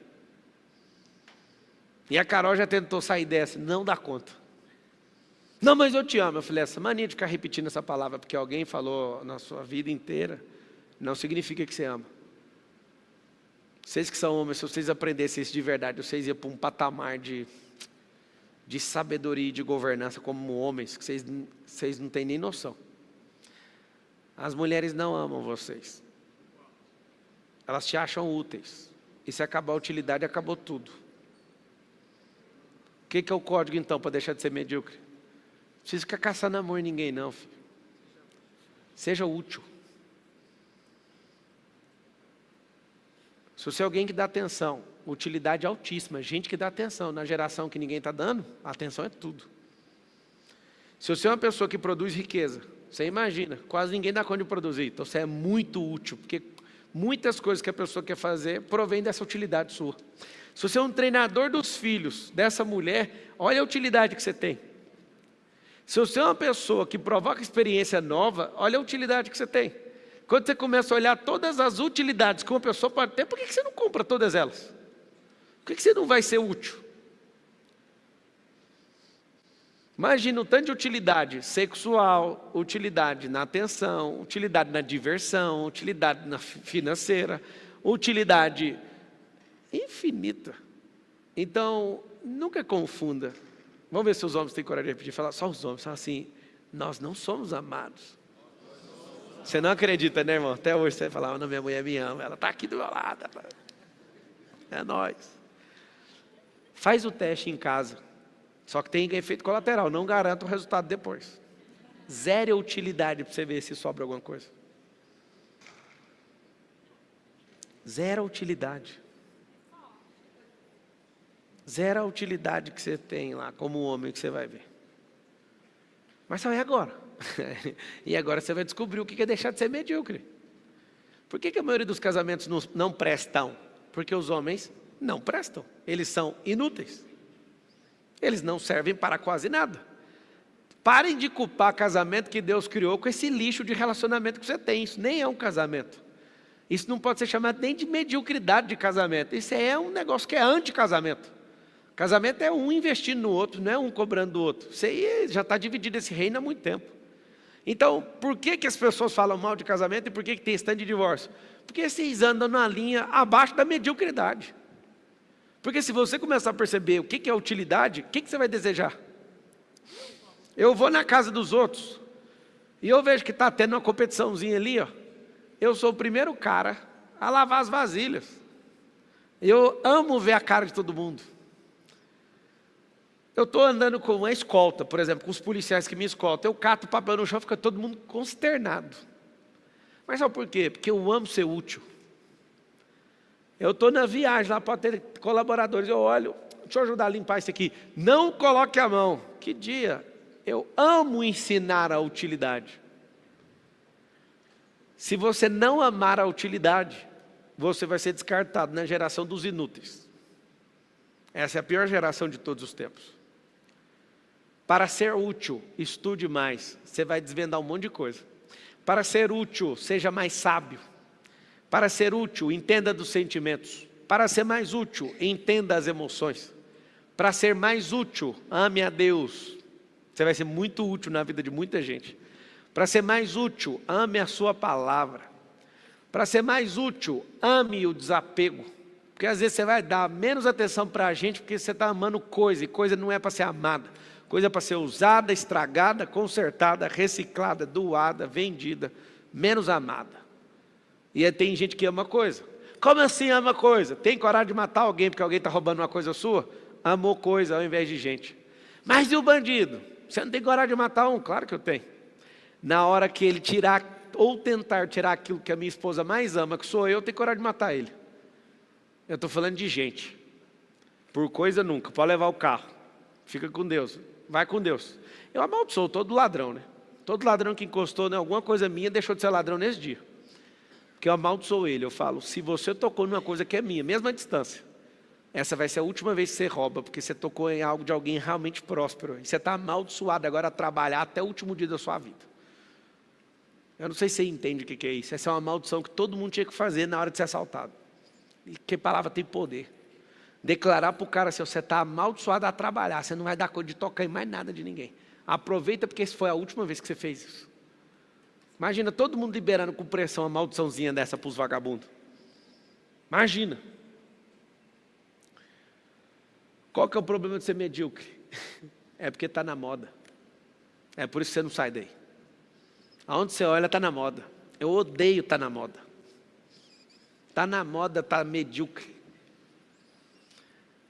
E a Carol já tentou sair dessa, não dá conta. Não, mas eu te amo. Eu falei, essa mania de ficar repetindo essa palavra, porque alguém falou na sua vida inteira, não significa que você ama. Vocês que são homens, se vocês aprendessem isso de verdade, vocês iam para um patamar de sabedoria e de governança como homens, que vocês não têm nem noção. As mulheres não amam vocês. Elas te acham úteis. E se acabar a utilidade, acabou tudo. O que é o código então para deixar de ser medíocre? Não precisa ficar caçando amor em ninguém não, filho. Seja útil. Se você é alguém que dá atenção, utilidade altíssima, gente que dá atenção, na geração que ninguém está dando, a atenção é tudo. Se você é uma pessoa que produz riqueza, você imagina, quase ninguém dá conta de produzir, então você é muito útil, porque muitas coisas que a pessoa quer fazer provém dessa utilidade sua. Se você é um treinador dos filhos dessa mulher, olha a utilidade que você tem. Se você é uma pessoa que provoca experiência nova, olha a utilidade que você tem. Quando você começa a olhar todas as utilidades que uma pessoa pode ter, por que você não compra todas elas? Por que você não vai ser útil? Imagina o tanto de utilidade sexual, utilidade na atenção, utilidade na diversão, utilidade na financeira, utilidade infinita. Então, nunca confunda. Vamos ver se os homens têm coragem de repetir, falar, só os homens, falam assim, nós não somos amados. Você não acredita, né, irmão? Até hoje você fala, não, minha mulher me ama, ela está aqui do meu lado. É nóis. Faz o teste em casa. Só que tem efeito colateral, não garanta o resultado depois. Zero utilidade para você ver se sobra alguma coisa. Zero utilidade. Zero a utilidade que você tem lá como homem que você vai ver. Mas só é agora. E agora você vai descobrir o que é deixar de ser medíocre. Por que a maioria dos casamentos não prestam? Porque os homens não prestam. Eles são inúteis. Eles não servem para quase nada. Parem de culpar casamento que Deus criou com esse lixo de relacionamento que você tem. Isso nem é um casamento. Isso não pode ser chamado nem de mediocridade de casamento. Isso é um negócio que é anti-casamento. Casamento é um investindo no outro, não é um cobrando do outro. Isso aí já está dividido esse reino há muito tempo. Então, por que as pessoas falam mal de casamento e por que tem esse tanto de divórcio? Porque vocês andam na linha abaixo da mediocridade. Porque se você começar a perceber o que é utilidade, o que você vai desejar? Eu vou na casa dos outros e eu vejo que está tendo uma competiçãozinha ali, ó. Eu sou o primeiro cara a lavar as vasilhas. Eu amo ver a cara de todo mundo. Eu estou andando com uma escolta, por exemplo, com os policiais que me escoltam. Eu cato o papel no chão, fica todo mundo consternado. Mas sabe por quê? Porque eu amo ser útil. Eu estou na viagem lá para ter colaboradores. Eu olho, deixa eu ajudar a limpar isso aqui. Não coloque a mão. Que dia? Eu amo ensinar a utilidade. Se você não amar a utilidade, você vai ser descartado na geração dos inúteis. Essa é a pior geração de todos os tempos. Para ser útil, estude mais. Você vai desvendar um monte de coisa. Para ser útil, seja mais sábio. Para ser útil, entenda dos sentimentos. Para ser mais útil, entenda as emoções. Para ser mais útil, ame a Deus. Você vai ser muito útil na vida de muita gente. Para ser mais útil, ame a sua palavra. Para ser mais útil, ame o desapego. Porque às vezes você vai dar menos atenção para a gente porque você está amando coisa. E coisa não é para ser amada. Coisa para ser usada, estragada, consertada, reciclada, doada, vendida, menos amada. E aí tem gente que ama coisa. Como assim ama coisa? Tem coragem de matar alguém porque alguém está roubando uma coisa sua? Amou coisa ao invés de gente. Mas e o bandido? Você não tem coragem de matar um? Claro que eu tenho. Na hora que ele tirar ou tentar tirar aquilo que a minha esposa mais ama, que sou eu tenho coragem de matar ele. Eu estou falando de gente. Por coisa nunca. Pode levar o carro. Fica com Deus. Vai com Deus. Eu amaldiçoo todo ladrão, né? Todo ladrão que encostou em alguma coisa minha deixou de ser ladrão nesse dia. Porque eu amaldiçoo ele. Eu falo, se você tocou numa coisa que é minha, mesmo à distância, essa vai ser a última vez que você rouba, porque você tocou em algo de alguém realmente próspero. E você está amaldiçoado agora a trabalhar até o último dia da sua vida. Eu não sei se você entende o que é isso. Essa é uma maldição que todo mundo tinha que fazer na hora de ser assaltado. E que palavra tem poder. Declarar para o cara, se você está amaldiçoado a trabalhar, você não vai dar conta de tocar em mais nada de ninguém. Aproveita porque essa foi a última vez que você fez isso. Imagina todo mundo liberando com pressão uma maldiçãozinha dessa para os vagabundos. Imagina. Qual que é o problema de ser medíocre? É porque está na moda. É por isso que você não sai daí. Aonde você olha está na moda. Eu odeio estar na moda. Está na moda, está medíocre.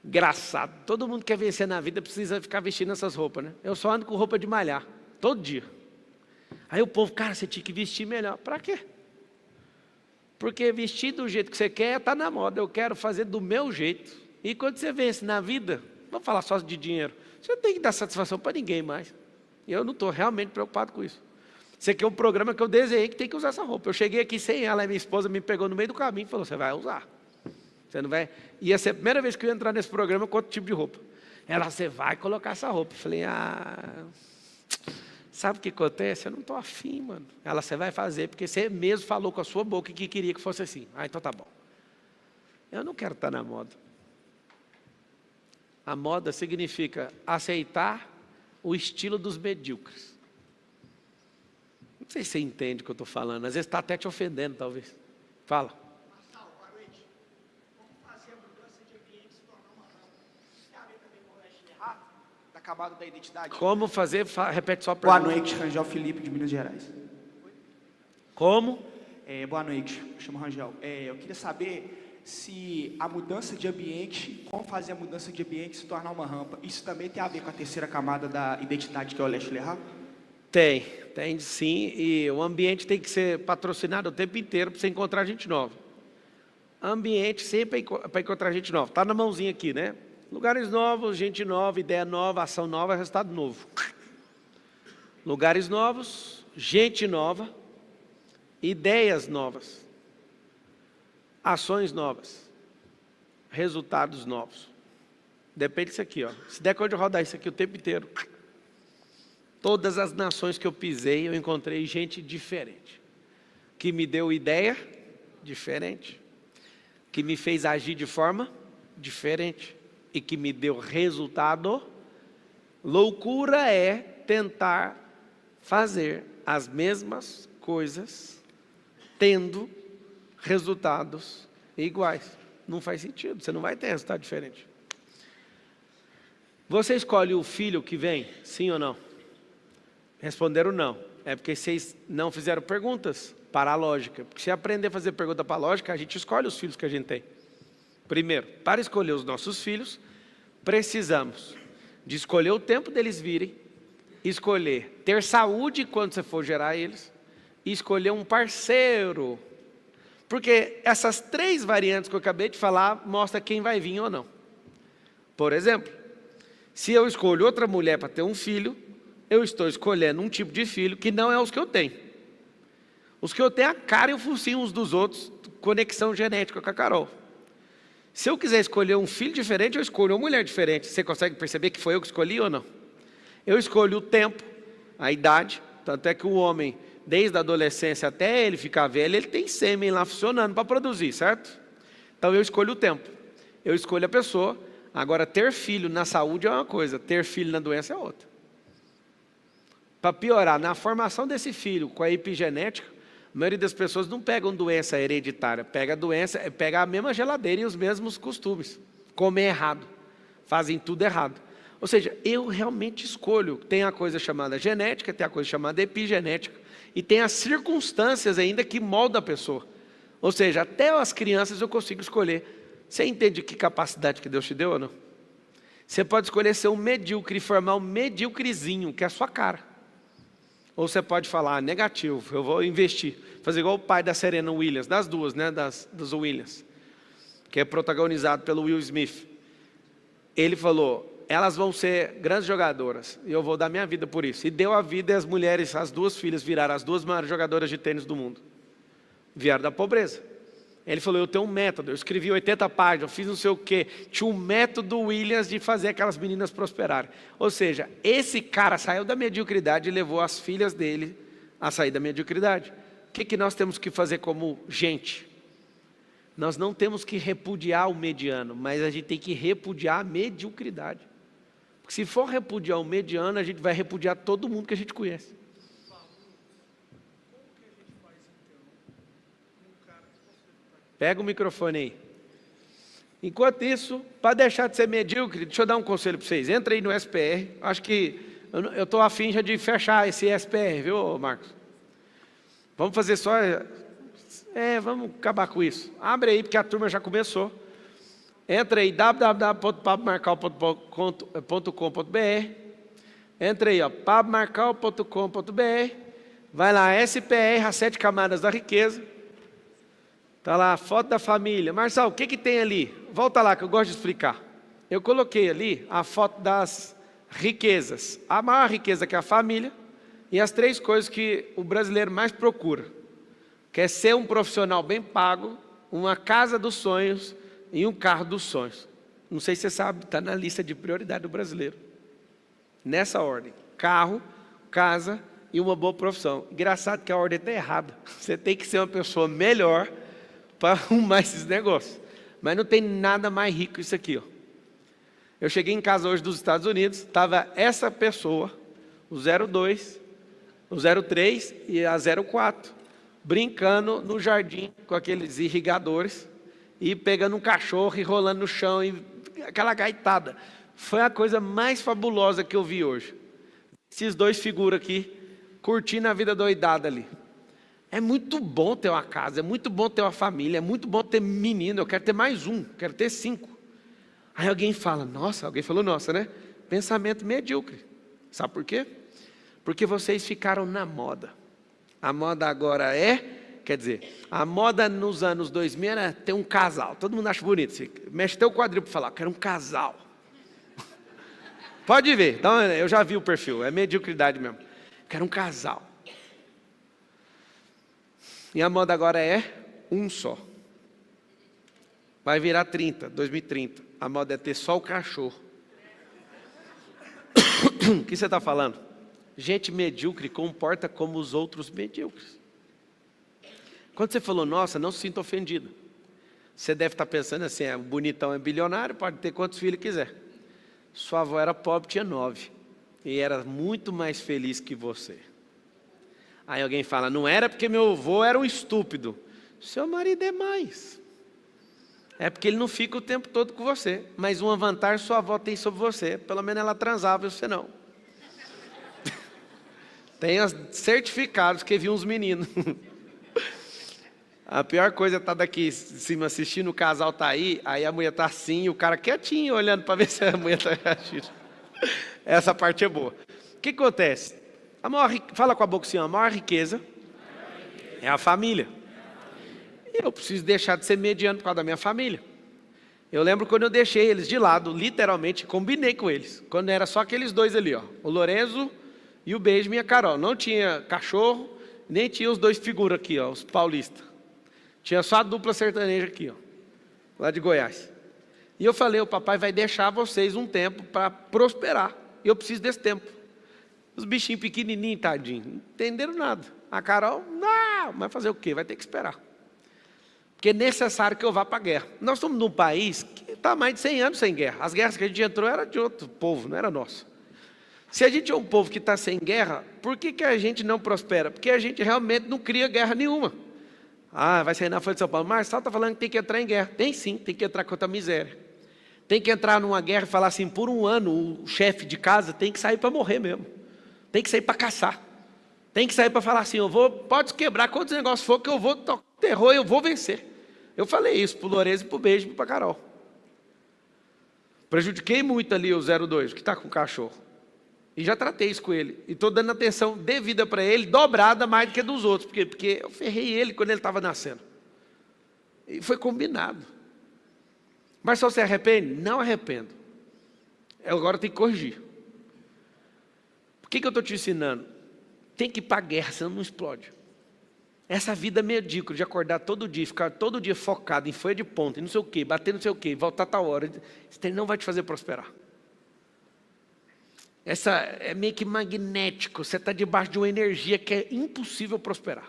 Engraçado. Todo mundo que quer vencer na vida precisa ficar vestindo essas roupas, né? Eu só ando com roupa de malhar, todo dia. Aí o povo, cara, você tinha que vestir melhor. Para quê? Porque vestir do jeito que você quer está na moda. Eu quero fazer do meu jeito. E quando você vence na vida, vamos falar só de dinheiro, você não tem que dar satisfação para ninguém mais. E eu não estou realmente preocupado com isso. Isso aqui é um programa que eu desenhei que tem que usar essa roupa. Eu cheguei aqui sem ela, e minha esposa me pegou no meio do caminho e falou, você vai usar. Você não vai... Ia ser a primeira vez que eu ia entrar nesse programa com outro tipo de roupa. Ela, você vai colocar essa roupa. Eu falei, sabe o que acontece? Eu não estou afim, mano. Ela, você vai fazer, porque você mesmo falou com a sua boca que queria que fosse assim. Então tá bom. Eu não quero estar na moda. A moda significa aceitar o estilo dos medíocres. Não sei se você entende o que eu estou falando. Às vezes está até te ofendendo, talvez. Fala. Acabado da identidade. Como fazer? Repete só a pergunta. Boa noite, Rangel Felipe, de Minas Gerais. Como? Boa noite, eu chamo Rangel. Eu queria saber se a mudança de ambiente, como fazer a mudança de ambiente se tornar uma rampa. Isso também tem a ver com a terceira camada da identidade, que é o Leste Lerra? Tem sim. E o ambiente tem que ser patrocinado o tempo inteiro para você encontrar gente nova. Ambiente sempre para encontrar gente nova. Está na mãozinha aqui, né? Lugares novos, gente nova, ideia nova, ação nova, resultado novo. Lugares novos, gente nova, ideias novas, ações novas, resultados novos. Depende disso aqui, ó. Se der conta de rodar isso aqui o tempo inteiro, todas as nações que eu pisei, eu encontrei gente diferente, que me deu ideia diferente, que me fez agir de forma diferente e que me deu resultado. Loucura é tentar fazer as mesmas coisas, tendo resultados iguais. Não faz sentido, você não vai ter resultado diferente. Você escolhe o filho que vem, sim ou não? Responderam não. É porque vocês não fizeram perguntas para a lógica. Porque se aprender a fazer pergunta para a lógica, a gente escolhe os filhos que a gente tem. Primeiro, para escolher os nossos filhos, precisamos de escolher o tempo deles virem, escolher ter saúde quando você for gerar eles, e escolher um parceiro. Porque essas 3 variantes que eu acabei de falar mostram quem vai vir ou não. Por exemplo, se eu escolho outra mulher para ter um filho, eu estou escolhendo um tipo de filho que não é os que eu tenho. Os que eu tenho, a cara e o focinho uns dos outros, conexão genética com a Carol. Se eu quiser escolher um filho diferente, eu escolho uma mulher diferente. Você consegue perceber que foi eu que escolhi ou não? Eu escolho o tempo, a idade, tanto é que o homem, desde a adolescência até ele ficar velho, ele tem sêmen lá funcionando para produzir, certo? Então eu escolho o tempo, eu escolho a pessoa. Agora, ter filho na saúde é uma coisa, ter filho na doença é outra. Para piorar, na formação desse filho com a epigenética, a maioria das pessoas não pegam doença hereditária, pega a mesma geladeira e os mesmos costumes, comem errado, fazem tudo errado. Ou seja, eu realmente escolho. Tem a coisa chamada genética, tem a coisa chamada epigenética, e tem as circunstâncias ainda que moldam a pessoa. Ou seja, até as crianças eu consigo escolher. Você entende que capacidade que Deus te deu ou não? Você pode escolher ser um medíocre e formar um medíocrezinho, que é a sua cara. Ou você pode falar, negativo, eu vou investir. Fazer igual o pai da Serena Williams, das duas, né, dos Williams, que é protagonizado pelo Will Smith. Ele falou, elas vão ser grandes jogadoras, e eu vou dar minha vida por isso. E deu a vida, e as mulheres, as 2 filhas, viraram as 2 maiores jogadoras de tênis do mundo. Vieram da pobreza. Ele falou, eu tenho um método, eu escrevi 80 páginas, eu fiz não sei o quê. Tinha um método Williams de fazer aquelas meninas prosperarem. Ou seja, esse cara saiu da mediocridade e levou as filhas dele a sair da mediocridade. O que nós temos que fazer como gente? Nós não temos que repudiar o mediano, mas a gente tem que repudiar a mediocridade. Porque se for repudiar o mediano, a gente vai repudiar todo mundo que a gente conhece. Pega o microfone aí. Enquanto isso, para deixar de ser medíocre, deixa eu dar um conselho para vocês. Entra aí no SPR. Acho que eu estou afim já de fechar esse SPR, viu, Marcos? Vamos fazer só... vamos acabar com isso. Abre aí, porque a turma já começou. Entra aí, www.pablomarcal.com.br. Entra aí, pablomarcal.com.br. Vai lá, SPR, as 7 camadas da riqueza. Está lá a foto da família. Marçal, o que tem ali? Volta lá que eu gosto de explicar. Eu coloquei ali a foto das riquezas. A maior riqueza que é a família. E as 3 coisas que o brasileiro mais procura. Que é ser um profissional bem pago, uma casa dos sonhos e um carro dos sonhos. Não sei se você sabe, está na lista de prioridade do brasileiro. Nessa ordem. Carro, casa e uma boa profissão. Engraçado que a ordem está errada. Você tem que ser uma pessoa melhor para arrumar esses negócios. Mas não tem nada mais rico que isso aqui, ó. Eu cheguei em casa hoje dos Estados Unidos, estava essa pessoa, o 02, o 03 e a 04, brincando no jardim com aqueles irrigadores e pegando um cachorro e rolando no chão e aquela gaitada. Foi a coisa mais fabulosa que eu vi hoje. Esses 2 figuras aqui, curtindo a vida doidada ali. É muito bom ter uma casa, é muito bom ter uma família, é muito bom ter menino, eu quero ter mais um, quero ter 5. Aí alguém fala, nossa, alguém falou nossa, né? Pensamento medíocre. Sabe por quê? Porque vocês ficaram na moda. A moda agora quer dizer, a moda nos anos 2000 era ter um casal. Todo mundo acha bonito, você mexe teu quadril para falar, quero um casal. Pode ver, então, eu já vi o perfil, é mediocridade mesmo. Quero um casal. E a moda agora é um só. Vai virar 2030. A moda é ter só o cachorro. O que você está falando? Gente medíocre comporta como os outros medíocres. Quando você falou, nossa, não se sinta ofendido. Você deve estar pensando assim, o bonitão é bilionário, pode ter quantos filhos quiser. Sua avó era pobre, tinha 9. E era muito mais feliz que você. Aí alguém fala, não era porque meu avô era um estúpido. Seu marido é mais. É porque ele não fica o tempo todo com você. Mas uma vantagem sua avó tem sobre você. Pelo menos ela transava e você não. Tem os certificados que viu uns meninos. A pior coisa é estar daqui em cima assistindo, o casal tá aí a mulher tá assim, e o cara quietinho, olhando para ver se a mulher tá reagindo. Essa parte é boa. O que acontece? Fala com a boca assim, a maior riqueza é a família. E eu preciso deixar de ser mediano por causa da minha família. Eu lembro quando eu deixei eles de lado, literalmente, combinei com eles. Quando era só aqueles dois ali, ó, o Lorenzo e o Benjamin e a Carol. Não tinha cachorro, nem tinha os dois figuras aqui, ó, os paulistas. Tinha só a dupla sertaneja aqui, ó, lá de Goiás. E eu falei, o papai vai deixar vocês um tempo para prosperar. E eu preciso desse tempo. Os bichinhos pequenininhos, tadinhos, não entenderam nada. A Carol, não, mas fazer o quê? Vai ter que esperar. Porque é necessário que eu vá para a guerra. Nós estamos num país que está há mais de 100 anos sem guerra. As guerras que a gente entrou eram de outro povo, não era nosso. Se a gente é um povo que está sem guerra, por que a gente não prospera? Porque a gente realmente não cria guerra nenhuma. Ah, vai sair na Folha de São Paulo. Marçal está falando que tem que entrar em guerra. Tem sim, tem que entrar contra a miséria. Tem que entrar numa guerra e falar assim, por um ano, o chefe de casa tem que sair para morrer mesmo. Tem que sair para caçar. Tem que sair para falar assim, pode quebrar quantos negócios for que eu vou tocar terror e eu vou vencer. Eu falei isso para o Lourenço, para o Beijo e para a Carol. Prejudiquei muito ali o 02, que está com o cachorro. E já tratei isso com ele. E estou dando atenção devida para ele, dobrada mais do que dos outros. Porque eu ferrei ele quando ele estava nascendo. E foi combinado. Mas só se arrepende? Não arrependo. Eu agora tenho que corrigir. Por que eu estou te ensinando? Tem que ir para a guerra, senão não explode. Essa vida medíocre de acordar todo dia, ficar todo dia focado em folha de ponta, e não sei o quê, bater não sei o quê, voltar a tal hora, isso não vai te fazer prosperar. Essa é meio que magnético, você está debaixo de uma energia que é impossível prosperar.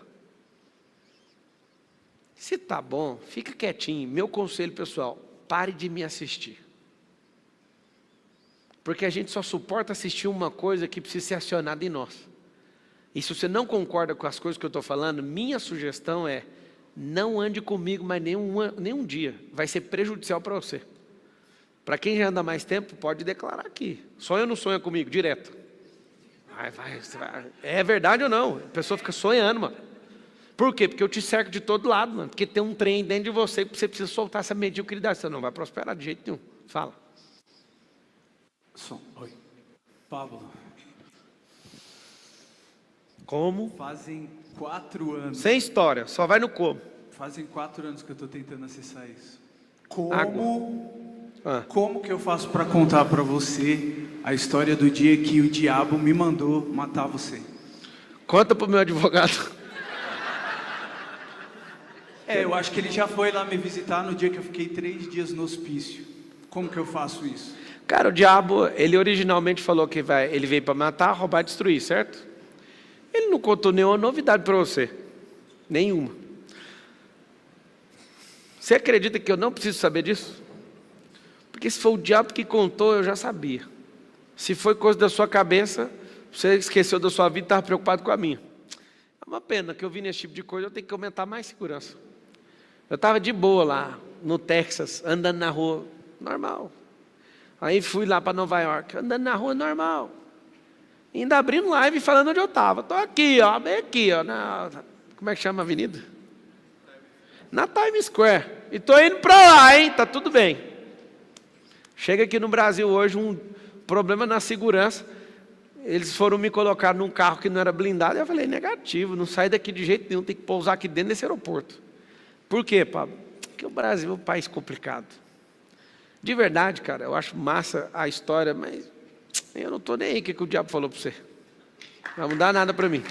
Se está bom, fica quietinho. Meu conselho pessoal, pare de me assistir. Porque a gente só suporta assistir uma coisa que precisa ser acionada em nós. E se você não concorda com as coisas que eu estou falando, minha sugestão é, não ande comigo mais nenhum dia. Vai ser prejudicial para você. Para quem já anda mais tempo, pode declarar aqui. Sonha ou não sonha comigo? Direto. É verdade ou não? A pessoa fica sonhando, mano. Por quê? Porque eu te cerco de todo lado, mano. Porque tem um trem dentro de você que você precisa soltar essa mediocridade. Você não vai prosperar de jeito nenhum. Fala. Oi. Pablo. Como? Fazem 4 anos. Sem história, só vai no como. Fazem 4 anos que eu estou tentando acessar isso. Como que eu faço para contar para você a história do dia que o diabo me mandou matar você? Conta pro meu advogado. Eu acho que ele já foi lá me visitar no dia que eu fiquei 3 dias no hospício. Como que eu faço isso? Cara, o diabo, ele originalmente falou que ele veio para matar, roubar e destruir, certo? Ele não contou nenhuma novidade para você. Nenhuma. Você acredita que eu não preciso saber disso? Porque se foi o diabo que contou, eu já sabia. Se foi coisa da sua cabeça, você esqueceu da sua vida e estava preocupado com a minha. É uma pena que eu vi nesse tipo de coisa, eu tenho que aumentar mais segurança. Eu estava de boa lá, no Texas, andando na rua, normal. Aí fui lá para Nova York, andando na rua, normal. Ainda abrindo live falando onde eu estava. Estou aqui, ó, bem aqui, ó, como é que chama a avenida? Na Times Square. E estou indo para lá, hein? Tá tudo bem. Chega aqui no Brasil hoje um problema na segurança. Eles foram me colocar num carro que não era blindado. Eu falei, negativo, não sai daqui de jeito nenhum, tem que pousar aqui dentro desse aeroporto. Por quê, Pablo? Porque o Brasil é um país complicado. De verdade, cara, eu acho massa a história, mas eu não estou nem aí o que o diabo falou para você. Não vai mudar nada para mim.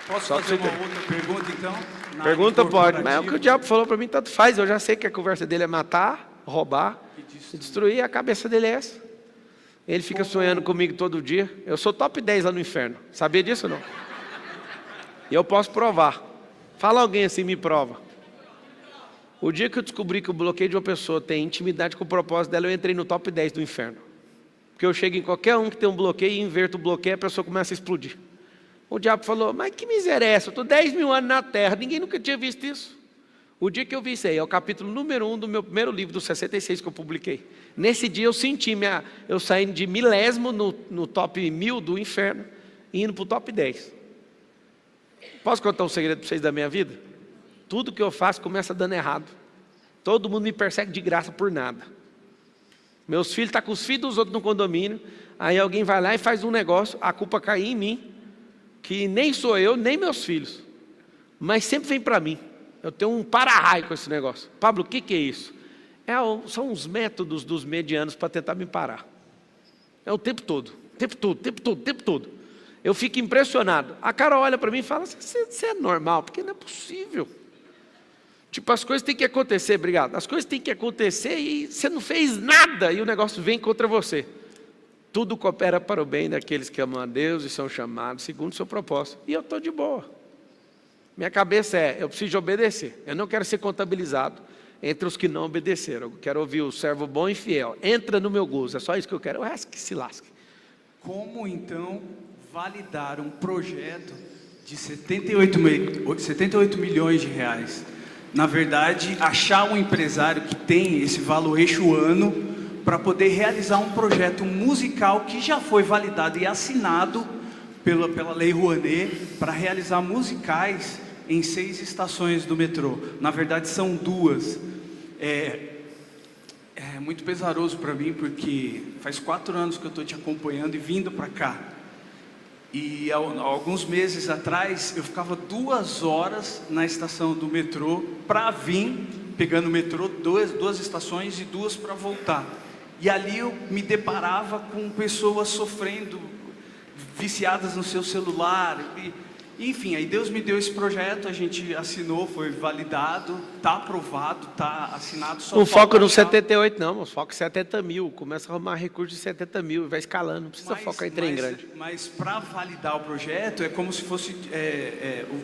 Posso fazer uma outra pergunta, então? Pergunta pode, mas o que o diabo falou para mim tanto faz. Eu já sei que a conversa dele é matar, roubar e destruir. A cabeça dele é essa. Ele fica sonhando comigo todo dia. Eu sou top 10 lá no inferno. Sabia disso ou não? E eu posso provar. Fala alguém assim, me prova. O dia que eu descobri que o bloqueio de uma pessoa tem intimidade com o propósito dela, eu entrei no top 10 do inferno. Porque eu chego em qualquer um que tem um bloqueio e inverto o bloqueio, a pessoa começa a explodir. O diabo falou, mas que miséria é essa? Eu estou 10 mil anos na terra, ninguém nunca tinha visto isso. O dia que eu vi isso aí, é o capítulo número 1 do meu primeiro livro, do 66 que eu publiquei. Nesse dia eu senti, eu saindo de milésimo no top 1000 do inferno, indo para o top 10. Posso contar um segredo para vocês da minha vida? Tudo que eu faço começa dando errado. Todo mundo me persegue de graça por nada. Meus filhos estão com os filhos dos outros no condomínio, aí alguém vai lá e faz um negócio, a culpa cai em mim, que nem sou eu, nem meus filhos, mas sempre vem para mim. Eu tenho um para-raio com esse negócio. Pablo, o que é isso? São os métodos dos medianos para tentar me parar. É o tempo todo, tempo todo. Eu fico impressionado. A Carol olha para mim e fala, você é normal, porque não é possível. Tipo, as coisas têm que acontecer, obrigado. As coisas têm que acontecer e você não fez nada e o negócio vem contra você. Tudo coopera para o bem daqueles que amam a Deus e são chamados segundo o seu propósito. E eu estou de boa. Minha cabeça eu preciso obedecer. Eu não quero ser contabilizado entre os que não obedeceram. Eu quero ouvir o servo bom e fiel. Entra no meu gozo, é só isso que eu quero. O resto que se lasque. Como então validar um projeto de 78 milhões de reais? Na verdade, achar um empresário que tem esse valuation ano para poder realizar um projeto musical que já foi validado e assinado pela Lei Rouanet para realizar musicais em 6 estações do metrô. Na verdade, são 2. É muito pesaroso para mim, porque faz 4 anos que eu estou te acompanhando e vindo para cá. E há alguns meses atrás, eu ficava 2 horas na estação do metrô para vir, pegando o metrô, 2 estações e 2 para voltar. E ali eu me deparava com pessoas sofrendo, viciadas no seu celular. Enfim, aí Deus me deu esse projeto, a gente assinou, foi validado, está aprovado, está assinado. Não foca no 78 não, mas foca em 70 mil. Começa a arrumar recurso de 70 mil e vai escalando, não precisa focar em trem grande. Mas para validar o projeto, é como se fosse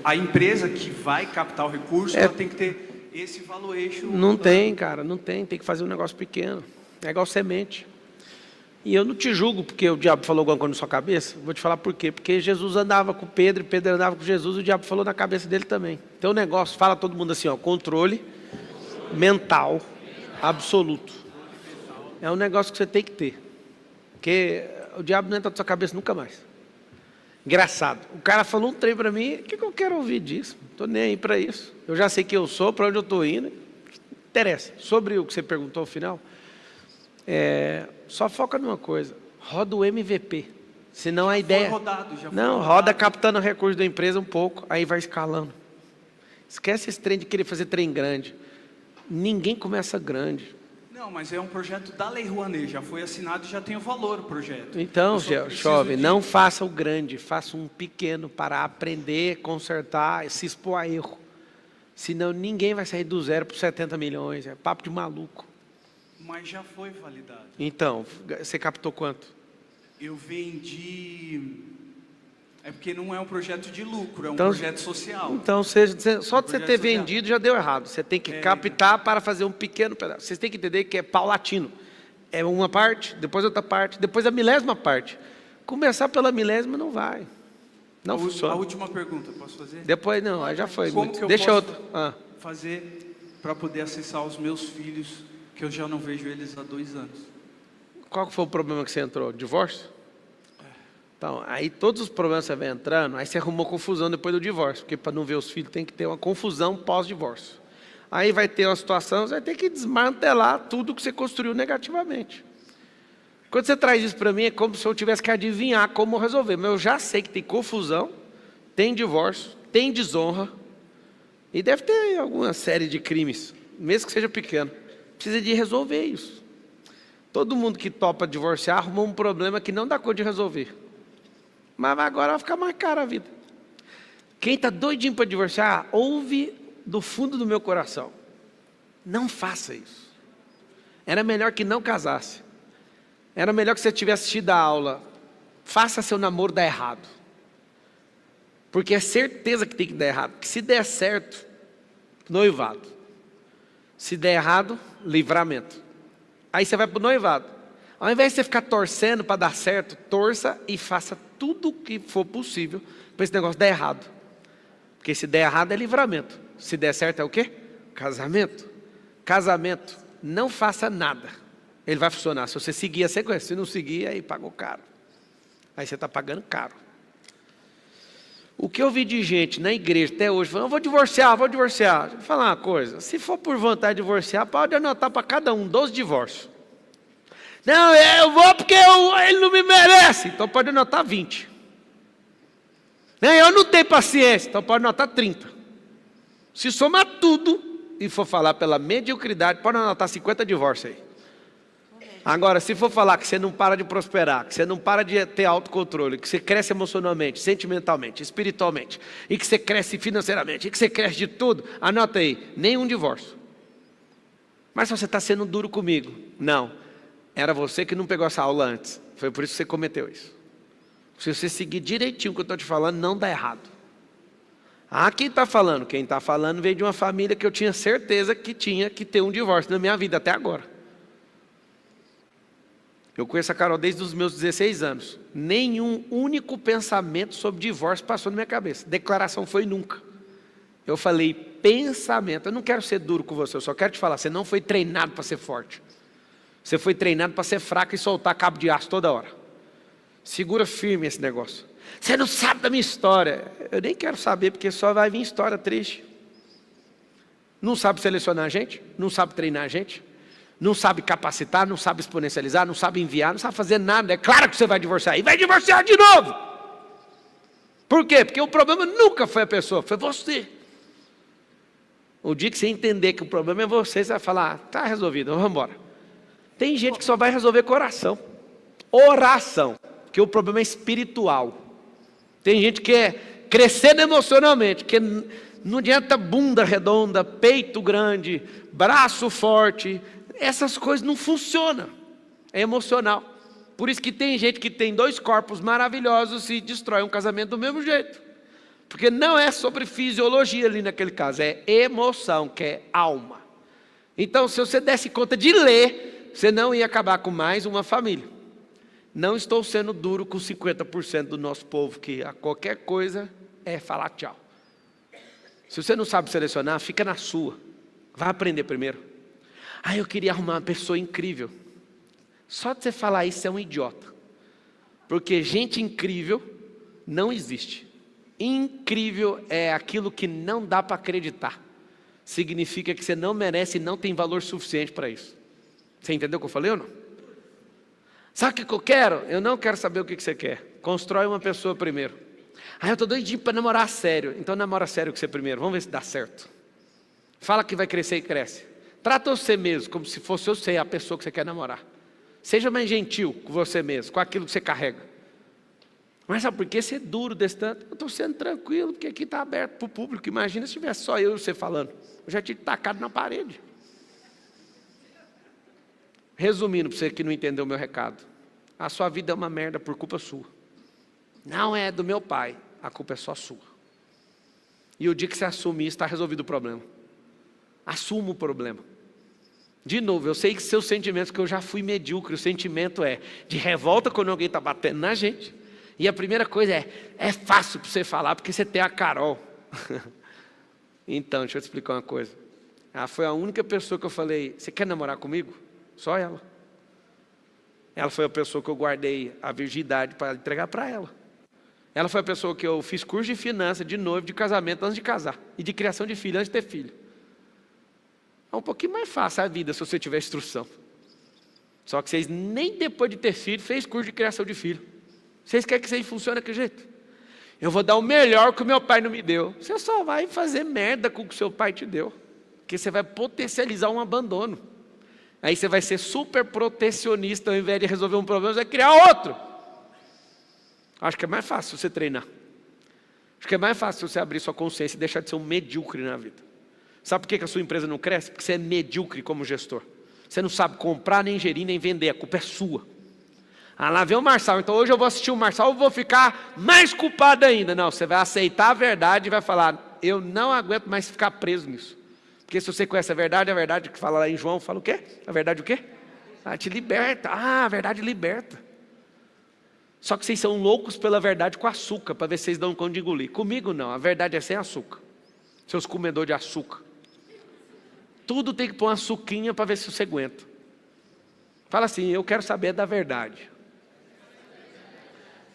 a empresa que vai captar o recurso, ela tem que ter esse valuation. Não tem, cara, não tem que fazer um negócio pequeno. É igual semente. E eu não te julgo porque o diabo falou alguma coisa na sua cabeça. Vou te falar por quê. Porque Jesus andava com Pedro e Pedro andava com Jesus. O diabo falou na cabeça dele também. Então o negócio, fala todo mundo assim, controle mental absoluto. É um negócio que você tem que ter. Porque o diabo não entra na sua cabeça nunca mais. Engraçado. O cara falou um trem para mim, o que eu quero ouvir disso? Não estou nem aí para isso. Eu já sei quem eu sou, para onde eu estou indo. Interessa. Sobre o que você perguntou ao final, só foca numa coisa, roda o MVP, senão a ideia... roda captando o recurso da empresa um pouco, aí vai escalando. Esquece esse trem de querer fazer trem grande. Ninguém começa grande. Não, mas é um projeto da Lei Rouanet, já foi assinado e já tem o valor o projeto. Então, jovem, não faça o grande, faça um pequeno para aprender, consertar, se expor a erro. Senão ninguém vai sair do 0 para 70 milhões, é papo de maluco. Mas já foi validado. Então, você captou quanto? Eu vendi... É porque não é um projeto de lucro, é um projeto social. Então, só de você ter vendido já deu errado. Você tem que captar para fazer um pequeno pedaço. Vocês têm que entender que é paulatino. É uma parte, depois outra parte, depois a milésima parte. Começar pela milésima não vai. Não funciona. A última pergunta, posso fazer? Depois não, aí já foi. Como muito. que eu Deixa posso outro. fazer para poder acessar os meus filhos, que eu já não vejo eles há 2 anos? Qual foi o problema que você entrou? Divórcio? Então, aí todos os problemas você vai entrando, aí você arrumou confusão depois do divórcio, porque para não ver os filhos tem que ter uma confusão pós-divórcio. Aí vai ter uma situação, você vai ter que desmantelar tudo que você construiu negativamente. Quando você traz isso para mim, é como se eu tivesse que adivinhar como resolver. Mas eu já sei que tem confusão, tem divórcio, tem desonra, e deve ter alguma série de crimes, mesmo que seja pequeno. Precisa de resolver isso. Todo mundo que topa divorciar arrumou um problema que não dá conta de resolver. Mas agora vai ficar mais caro a vida. Quem está doidinho para divorciar, ouve do fundo do meu coração. Não faça isso. Era melhor que não casasse. Era melhor que você tivesse assistido a aula. Faça seu namoro dar errado. Porque é certeza que tem que dar errado. Porque se der certo, noivado. Se der errado, livramento. Aí você vai para o noivado. Ao invés de você ficar torcendo para dar certo, torça e faça tudo o que for possível para esse negócio dar errado. Porque se der errado é livramento. Se der certo é o quê? Casamento. Casamento, não faça nada. Ele vai funcionar. Se você seguir a sequência, se não seguir, aí pagou caro. Aí você está pagando caro. O que eu vi de gente na igreja até hoje, falando, vou divorciar. Deixa eu falar uma coisa. Se for por vontade de divorciar, pode anotar para cada um 12 divórcios. Não, eu vou porque ele não me merece. Então pode anotar 20. Não, eu não tenho paciência. Então pode anotar 30. Se somar tudo e for falar pela mediocridade, pode anotar 50 divórcios aí. Agora, se for falar que você não para de prosperar, que você não para de ter autocontrole, que você cresce emocionalmente, sentimentalmente, espiritualmente, e que você cresce financeiramente, e que você cresce de tudo, anota aí, nenhum divórcio. Mas você está sendo duro comigo. Não, era você que não pegou essa aula antes. Foi por isso que você cometeu isso. Se você seguir direitinho o que eu estou te falando, não dá errado. Ah, quem está falando? Quem está falando veio de uma família que eu tinha certeza que tinha que ter um divórcio na minha vida até agora. Eu conheço a Carol desde os meus 16 anos. Nenhum único pensamento sobre divórcio passou na minha cabeça. Declaração foi nunca. Eu falei pensamento. Eu não quero ser duro com você, eu só quero te falar. Você não foi treinado para ser forte. Você foi treinado para ser fraco e soltar cabo de aço toda hora. Segura firme esse negócio. Você não sabe da minha história. Eu nem quero saber, porque só vai vir história triste. Não sabe selecionar a gente? Não sabe treinar a gente? Não sabe capacitar, não sabe exponencializar, não sabe enviar, não sabe fazer nada. É claro que você vai divorciar. E vai divorciar de novo. Por quê? Porque o problema nunca foi a pessoa, foi você. O dia que você entender que o problema é você, você vai falar, está resolvido, vamos embora. Tem gente que só vai resolver com oração. Oração. Porque o problema é espiritual. Tem gente que é crescendo emocionalmente, que não adianta bunda redonda, peito grande, braço forte. Essas coisas não funcionam, é emocional. Por isso que tem gente que tem 2 corpos maravilhosos e destrói um casamento do mesmo jeito. Porque não é sobre fisiologia ali naquele caso, é emoção, que é alma. Então, se você desse conta de ler, você não ia acabar com mais uma família. Não estou sendo duro com 50% do nosso povo, que a qualquer coisa é falar tchau. Se você não sabe selecionar, fica na sua. Vai aprender primeiro. Ah, eu queria arrumar uma pessoa incrível. Só de você falar isso é um idiota. Porque gente incrível não existe. Incrível é aquilo que não dá para acreditar. Significa que você não merece e não tem valor suficiente para isso. Você entendeu o que eu falei ou não? Sabe o que eu quero? Eu não quero saber o que você quer. Constrói uma pessoa primeiro. Ah, eu estou doidinho para namorar sério. Então namora sério com você primeiro. Vamos ver se dá certo. Fala que vai crescer e cresce. Trata você mesmo como se fosse você a pessoa que você quer namorar. Seja mais gentil com você mesmo, com aquilo que você carrega. Mas sabe por que ser duro desse tanto? Eu estou sendo tranquilo, porque aqui está aberto para o público. Imagina se tivesse só eu e você falando. Eu já tinha tacado na parede. Resumindo, para você que não entendeu o meu recado. A sua vida é uma merda por culpa sua. Não é do meu pai, a culpa é só sua. E o dia que você assumir isso, está resolvido o problema. Assuma o problema. De novo, eu sei que seus sentimentos, que eu já fui medíocre, o sentimento é de revolta quando alguém está batendo na gente. E a primeira coisa é fácil para você falar, porque você tem a Carol. Então, deixa eu te explicar uma coisa. Ela foi a única pessoa que eu falei, você quer namorar comigo? Só ela. Ela foi a pessoa que eu guardei a virgindade para entregar para ela. Ela foi a pessoa que eu fiz curso de finanças, de noivo, de casamento, antes de casar. E de criação de filho, antes de ter filho. É um pouquinho mais fácil a vida se você tiver instrução. Só que vocês nem depois de ter filho, fez curso de criação de filho. Vocês querem que isso aí funcione daquele jeito? Eu vou dar o melhor que o meu pai não me deu. Você só vai fazer merda com o que o seu pai te deu. Porque você vai potencializar um abandono. Aí você vai ser super protecionista, ao invés de resolver um problema, você vai criar outro. Acho que é mais fácil você treinar. Acho que é mais fácil você abrir sua consciência e deixar de ser um medíocre na vida. Sabe por que a sua empresa não cresce? Porque você é medíocre como gestor. Você não sabe comprar, nem gerir, nem vender. A culpa é sua. Ah, lá vem o Marçal. Então hoje eu vou assistir o Marçal e vou ficar mais culpado ainda. Não, você vai aceitar a verdade e vai falar, eu não aguento mais ficar preso nisso. Porque se você conhece a verdade que fala lá em João, fala o quê? A verdade o quê? Ah, te liberta. Ah, a verdade liberta. Só que vocês são loucos pela verdade com açúcar, para ver se vocês dão conta de engolir. Comigo não, a verdade é sem açúcar. Seus comedores de açúcar. Tudo tem que pôr uma açuquinha para ver se você aguenta. Fala assim, eu quero saber da verdade.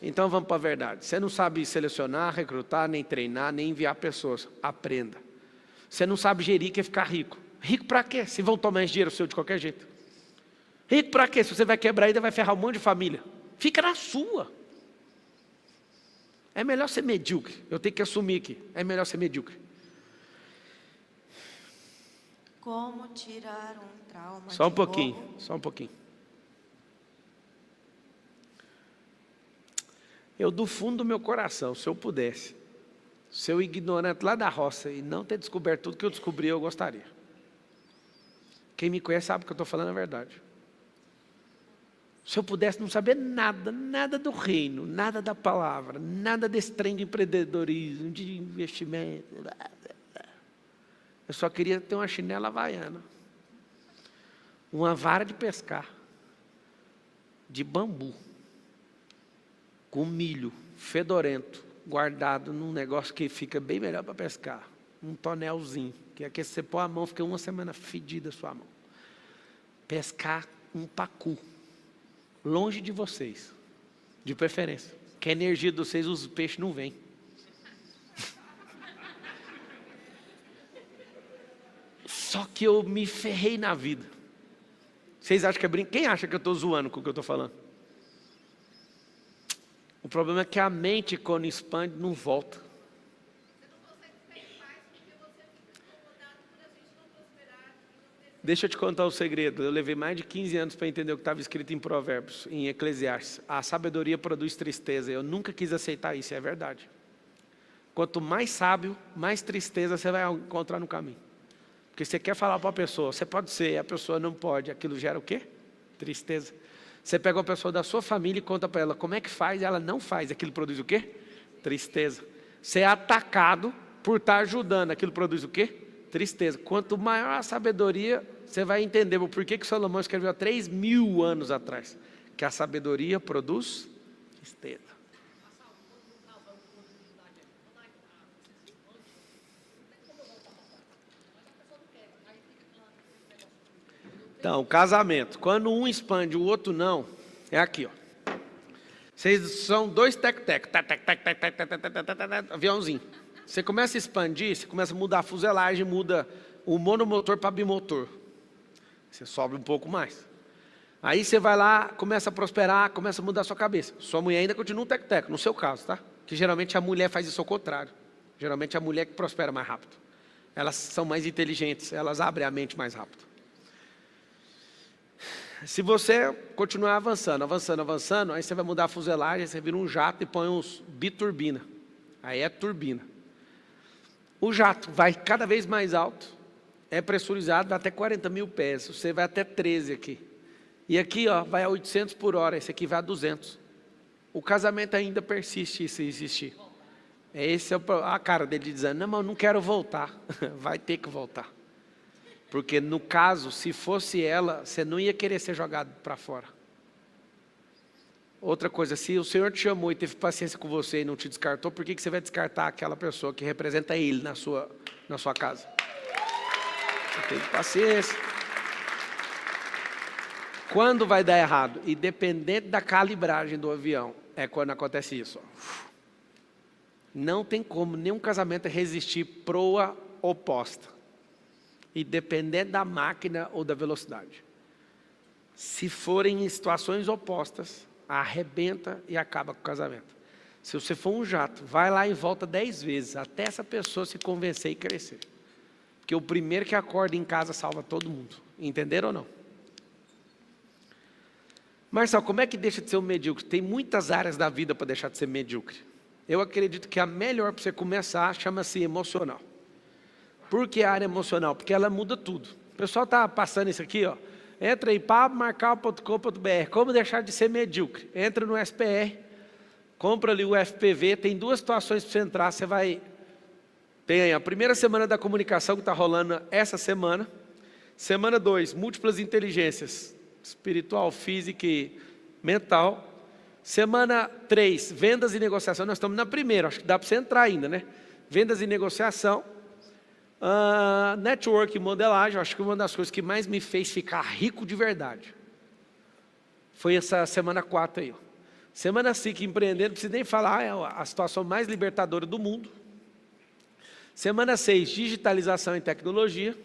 Então vamos para a verdade. Você não sabe selecionar, recrutar, nem treinar, nem enviar pessoas. Aprenda. Você não sabe gerir, quer ficar rico. Rico para quê? Se vão tomar esse dinheiro seu de qualquer jeito. Rico para quê? Se você vai quebrar ainda vai ferrar um monte de família. Fica na sua. É melhor ser medíocre. Eu tenho que assumir aqui. É melhor ser medíocre. Como tirar um trauma Só um de pouquinho, roubo? só um pouquinho. Eu, do fundo do meu coração, se eu pudesse, ser o ignorante lá da roça e não ter descoberto tudo que eu descobri, eu gostaria. Quem me conhece sabe que eu estou falando a verdade. Se eu pudesse não saber nada, nada do reino, nada da palavra, nada desse trem de empreendedorismo, de investimento, eu só queria ter uma chinela havaiana, uma vara de pescar, de bambu, com milho fedorento, guardado num negócio que fica bem melhor para pescar, um tonelzinho, que é que você põe a mão, fica uma semana fedida a sua mão. Pescar um pacu, longe de vocês, de preferência, que a energia de vocês, os peixes não vêm. Só que eu me ferrei na vida. Vocês acham que é brincadeira? Quem acha que eu estou zoando com o que eu estou falando? O problema é que a mente, quando expande, não volta. Deixa eu te contar o segredo. Eu levei mais de 15 anos para entender o que estava escrito em Provérbios, em Eclesiastes. A sabedoria produz tristeza. Eu nunca quis aceitar isso, é verdade. Quanto mais sábio, mais tristeza você vai encontrar no caminho. Porque você quer falar para a pessoa, você pode ser, a pessoa não pode. Aquilo gera o quê? Tristeza. Você pega uma pessoa da sua família e conta para ela como é que faz, ela não faz. Aquilo produz o quê? Tristeza. Você é atacado por estar ajudando. Aquilo produz o quê? Tristeza. Quanto maior a sabedoria, você vai entender o porquê que Salomão escreveu há 3.000 anos atrás. Que a sabedoria produz tristeza. Então, casamento. Quando um expande, o outro não, é aqui, ó. Vocês são dois tec-tec, aviãozinho. Você começa a expandir, você começa a mudar a fuselagem, muda o monomotor para bimotor. Você sobe um pouco mais. Aí você vai lá, começa a prosperar, começa a mudar a sua cabeça. Sua mulher ainda continua um tec-tec, no seu caso, tá? Que geralmente a mulher faz isso ao contrário. Geralmente a mulher que prospera mais rápido. Elas são mais inteligentes, elas abrem a mente mais rápido. Se você continuar avançando, aí você vai mudar a fuselagem, você vira um jato e põe uns biturbina. Aí é turbina. O jato vai cada vez mais alto, é pressurizado, vai até 40 mil pés, você vai até 13 aqui. E aqui, ó, vai a 800 por hora, esse aqui vai a 200. O casamento ainda persiste se existir. Esse é a cara dele dizendo, não, mas eu não quero voltar. Vai ter que voltar. Porque no caso, se fosse ela, você não ia querer ser jogado para fora. Outra coisa, se o Senhor te chamou e teve paciência com você e não te descartou, por que você vai descartar aquela pessoa que representa Ele na sua casa? Você teve paciência. Quando vai dar errado? Independente da calibragem do avião, é quando acontece isso. Ó. Não tem como nenhum casamento resistir proa oposta. Independente da máquina ou da velocidade. Se forem em situações opostas, arrebenta e acaba com o casamento. Se você for um jato, vai lá e volta 10 vezes, até essa pessoa se convencer e crescer. Porque o primeiro que acorda em casa salva todo mundo. Entenderam ou não? Marcelo, como é que deixa de ser um medíocre? Tem muitas áreas da vida para deixar de ser medíocre. Eu acredito que a melhor para você começar chama-se emocional. Por que a área emocional? Porque ela muda tudo. O pessoal está passando isso aqui, ó. Entra em pablomarcal.com.br. Como deixar de ser medíocre? Entra no SPR, compra ali o FPV. Tem duas situações para você entrar. Você vai... Tem a primeira semana da comunicação que está rolando essa semana. Semana 2, múltiplas inteligências. Espiritual, física e mental. Semana 3, vendas e negociação. Nós estamos na primeira, acho que dá para você entrar ainda, né? Vendas e negociação. Network e modelagem, acho que uma das coisas que mais me fez ficar rico de verdade foi essa semana 4 aí. Semana 5, empreendendo, não preciso nem falar, é a situação mais libertadora do mundo. Semana 6, digitalização e tecnologia.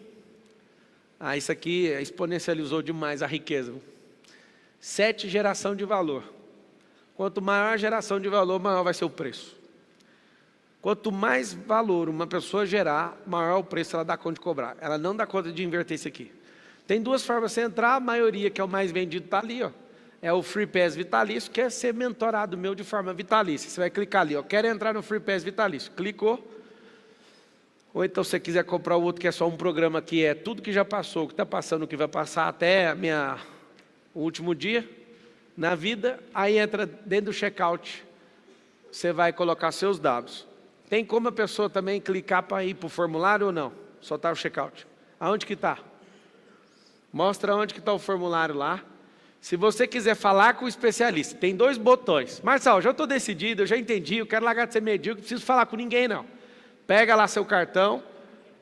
Isso aqui exponencializou demais a riqueza. 7, geração de valor. Quanto maior a geração de valor, maior vai ser o preço. Quanto mais valor uma pessoa gerar, maior o preço ela dá conta de cobrar. Ela não dá conta de inverter isso aqui. Tem duas formas de você entrar, a maioria que é o mais vendido está ali, ó. É o Free Pass vitalício, que é ser mentorado meu de forma vitalícia. Você vai clicar ali, ó, quero entrar no Free Pass vitalício. Clicou. Ou então, se você quiser comprar o outro, que é só um programa que é tudo que já passou, que está passando, o que vai passar até o último dia na vida, aí entra dentro do checkout, você vai colocar seus dados. Tem como a pessoa também clicar para ir para o formulário ou não? Só está o checkout. Aonde que está? Mostra onde que está o formulário lá. Se você quiser falar com o especialista, tem 2 botões. Marcelo, já estou decidido, eu já entendi, eu quero largar de ser medíocre, não preciso falar com ninguém não. Pega lá seu cartão,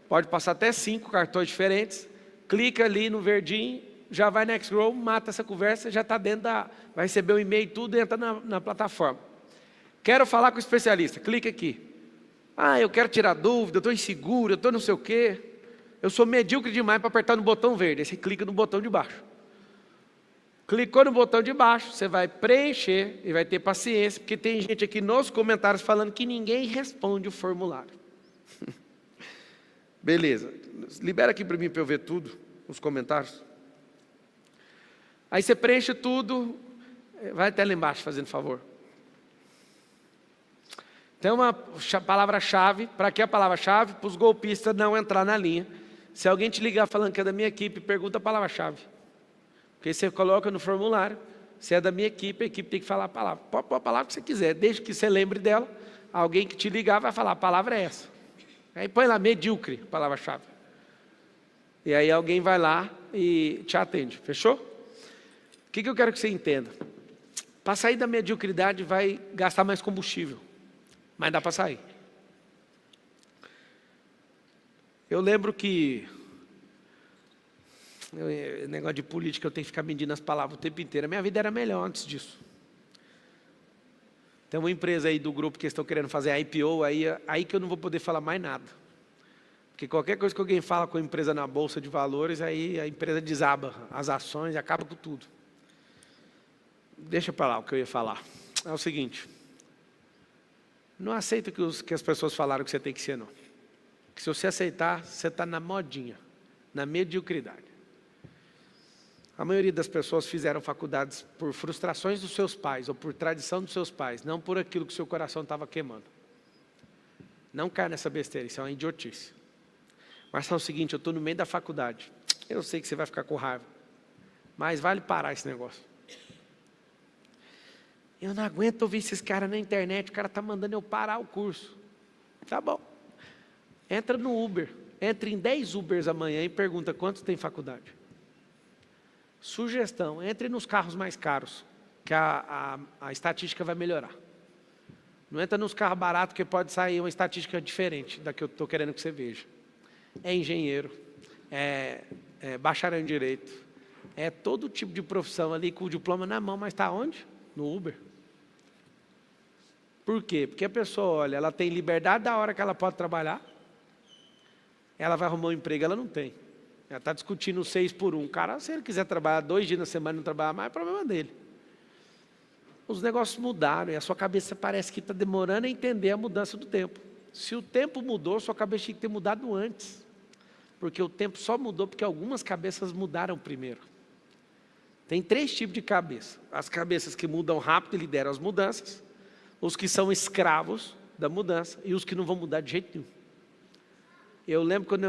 pode passar até 5 cartões diferentes, clica ali no verdinho, já vai Next Grow, mata essa conversa, já está dentro vai receber o e-mail e tudo, entra na plataforma. Quero falar com o especialista, clica aqui. Eu quero tirar dúvida, eu estou inseguro, eu estou não sei o quê. Eu sou medíocre demais para apertar no botão verde, aí você clica no botão de baixo. Clicou no botão de baixo, você vai preencher e vai ter paciência, porque tem gente aqui nos comentários falando que ninguém responde o formulário. Beleza, libera aqui para mim para eu ver tudo, os comentários. Aí você preenche tudo, vai até lá embaixo fazendo favor. Tem uma palavra-chave, para que a palavra-chave? Para os golpistas não entrar na linha. Se alguém te ligar falando que é da minha equipe, pergunta a palavra-chave. Porque você coloca no formulário, se é da minha equipe, a equipe tem que falar a palavra. Pode pôr a palavra que você quiser, desde que você lembre dela, alguém que te ligar vai falar, a palavra é essa. Aí põe lá, medíocre, palavra-chave. E aí alguém vai lá e te atende, fechou? O que eu quero que você entenda? Para sair da mediocridade vai gastar mais combustível, mas dá para sair. Eu lembro que negócio de política, eu tenho que ficar medindo as palavras o tempo inteiro. A minha vida era melhor antes disso. Tem uma empresa aí do grupo que estão querendo fazer IPO, aí que eu não vou poder falar mais nada. Porque qualquer coisa que alguém fala com a empresa na bolsa de valores, aí a empresa desaba as ações e acaba com tudo. Deixa para lá o que eu ia falar. É o seguinte, não aceita que as pessoas falaram que você tem que ser, não. Porque se você aceitar, você está na modinha, na mediocridade. A maioria das pessoas fizeram faculdades por frustrações dos seus pais ou por tradição dos seus pais, não por aquilo que o seu coração estava queimando. Não cai nessa besteira, isso é uma idiotice. Mas é o seguinte, eu estou no meio da faculdade, eu sei que você vai ficar com raiva, mas vale parar esse negócio. Eu não aguento ouvir esses caras na internet, o cara está mandando eu parar o curso. Tá bom. Entra no Uber, entra em 10 Ubers amanhã e pergunta quantos tem faculdade. Sugestão, entre nos carros mais caros, que a estatística vai melhorar. Não entra nos carros baratos, que pode sair uma estatística diferente da que eu estou querendo que você veja. É engenheiro, é bacharel em direito, é todo tipo de profissão ali com o diploma na mão, mas está onde? No Uber. Por quê? Porque a pessoa, olha, ela tem liberdade da hora que ela pode trabalhar, ela vai arrumar um emprego, ela não tem. Ela está discutindo 6 por 1. Cara, se ele quiser trabalhar 2 dias na semana e não trabalhar mais, é problema dele. Os negócios mudaram e a sua cabeça parece que está demorando a entender a mudança do tempo. Se o tempo mudou, sua cabeça tinha que ter mudado antes. Porque o tempo só mudou porque algumas cabeças mudaram primeiro. Tem 3 tipos de cabeça. As cabeças que mudam rápido e lideram as mudanças, os que são escravos da mudança e os que não vão mudar de jeito nenhum. Eu lembro quando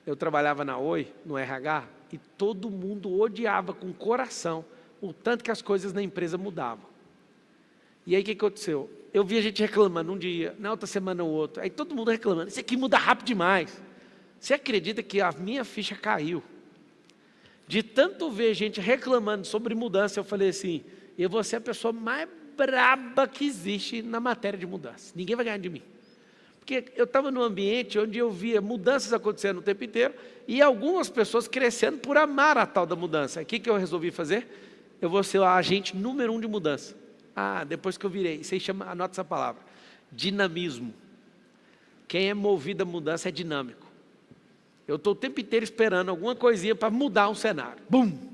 eu trabalhava na Oi, no RH, e todo mundo odiava com o coração o tanto que as coisas na empresa mudavam. E aí o que aconteceu? Eu via gente reclamando um dia, na outra semana o outro, aí todo mundo reclamando, isso aqui muda rápido demais. Você acredita que a minha ficha caiu? De tanto ver gente reclamando sobre mudança, eu falei assim, eu vou ser a pessoa mais braba que existe na matéria de mudança. Ninguém vai ganhar de mim. Porque eu estava num ambiente onde eu via mudanças acontecendo o tempo inteiro e algumas pessoas crescendo por amar a tal da mudança. O que eu resolvi fazer? Eu vou ser o agente número 1 de mudança. Depois que eu virei, você chama, anota essa palavra, dinamismo. Quem é movido a mudança é dinâmico. Eu estou o tempo inteiro esperando alguma coisinha para mudar um cenário. Bum!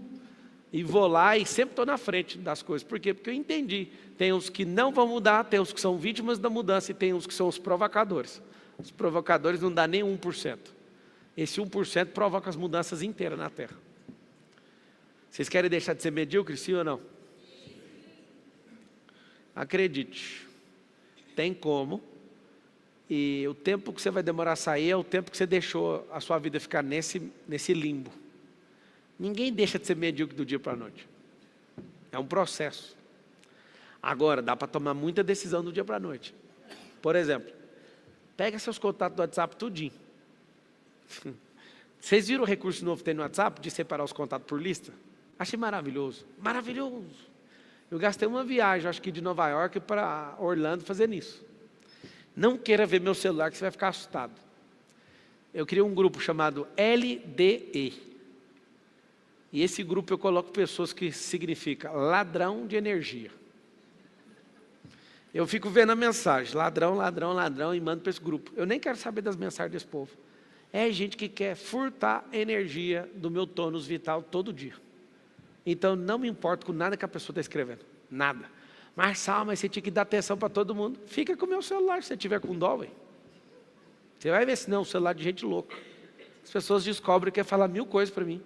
E vou lá e sempre estou na frente das coisas. Por quê? Porque eu entendi. Tem uns que não vão mudar, tem uns que são vítimas da mudança e tem uns que são os provocadores. Os provocadores não dão nem 1%. Esse 1% provoca as mudanças inteiras na Terra. Vocês querem deixar de ser medíocres, sim ou não? Acredite, tem como. E o tempo que você vai demorar a sair é o tempo que você deixou a sua vida ficar nesse limbo. Ninguém deixa de ser medíocre do dia para a noite. É um processo. Agora, dá para tomar muita decisão do dia para a noite. Por exemplo, pega seus contatos do WhatsApp tudinho. Vocês viram o recurso novo que tem no WhatsApp de separar os contatos por lista? Achei maravilhoso. Maravilhoso. Eu gastei uma viagem, acho que de Nova York para Orlando fazendo isso. Não queira ver meu celular que você vai ficar assustado. Eu criei um grupo chamado LDE. E esse grupo eu coloco pessoas que significa ladrão de energia. Eu fico vendo a mensagem, ladrão, ladrão, ladrão, e mando para esse grupo. Eu nem quero saber das mensagens desse povo. É gente que quer furtar energia do meu tônus vital todo dia. Então não me importo com nada que a pessoa está escrevendo. Nada. Marçal, mas você tinha que dar atenção para todo mundo. Fica com o meu celular se você tiver com dó, ué. Você vai ver se não é um celular de gente louca. As pessoas descobrem que quer falar 1000 coisas para mim.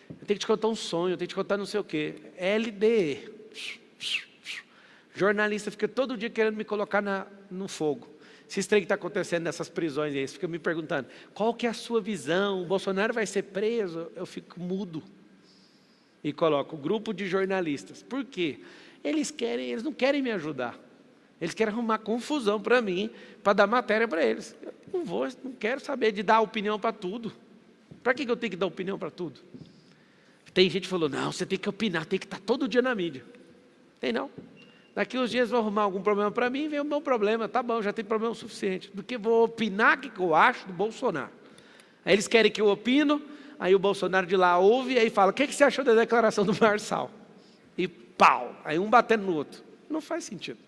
Eu tenho que te contar um sonho, eu tenho que te contar não sei o quê. LDE. Jornalista fica todo dia querendo me colocar no fogo. Esse trem que está acontecendo nessas prisões aí, você fica me perguntando, qual que é a sua visão? O Bolsonaro vai ser preso? Eu fico mudo. E coloco grupo de jornalistas. Por quê? Eles não querem me ajudar. Eles querem arrumar confusão para mim, para dar matéria para eles. Eu não quero saber de dar opinião para tudo. Para que eu tenho que dar opinião para tudo? Tem gente que falou, não, você tem que opinar, tem que estar todo dia na mídia. Tem não. Daqui uns dias vão arrumar algum problema para mim, vem o meu problema, tá bom, já tem problema suficiente. Do que vou opinar o que eu acho do Bolsonaro. Aí eles querem que eu opino, aí o Bolsonaro de lá ouve e aí fala, o que você achou da declaração do Marçal? E pau, aí um batendo no outro. Não faz sentido.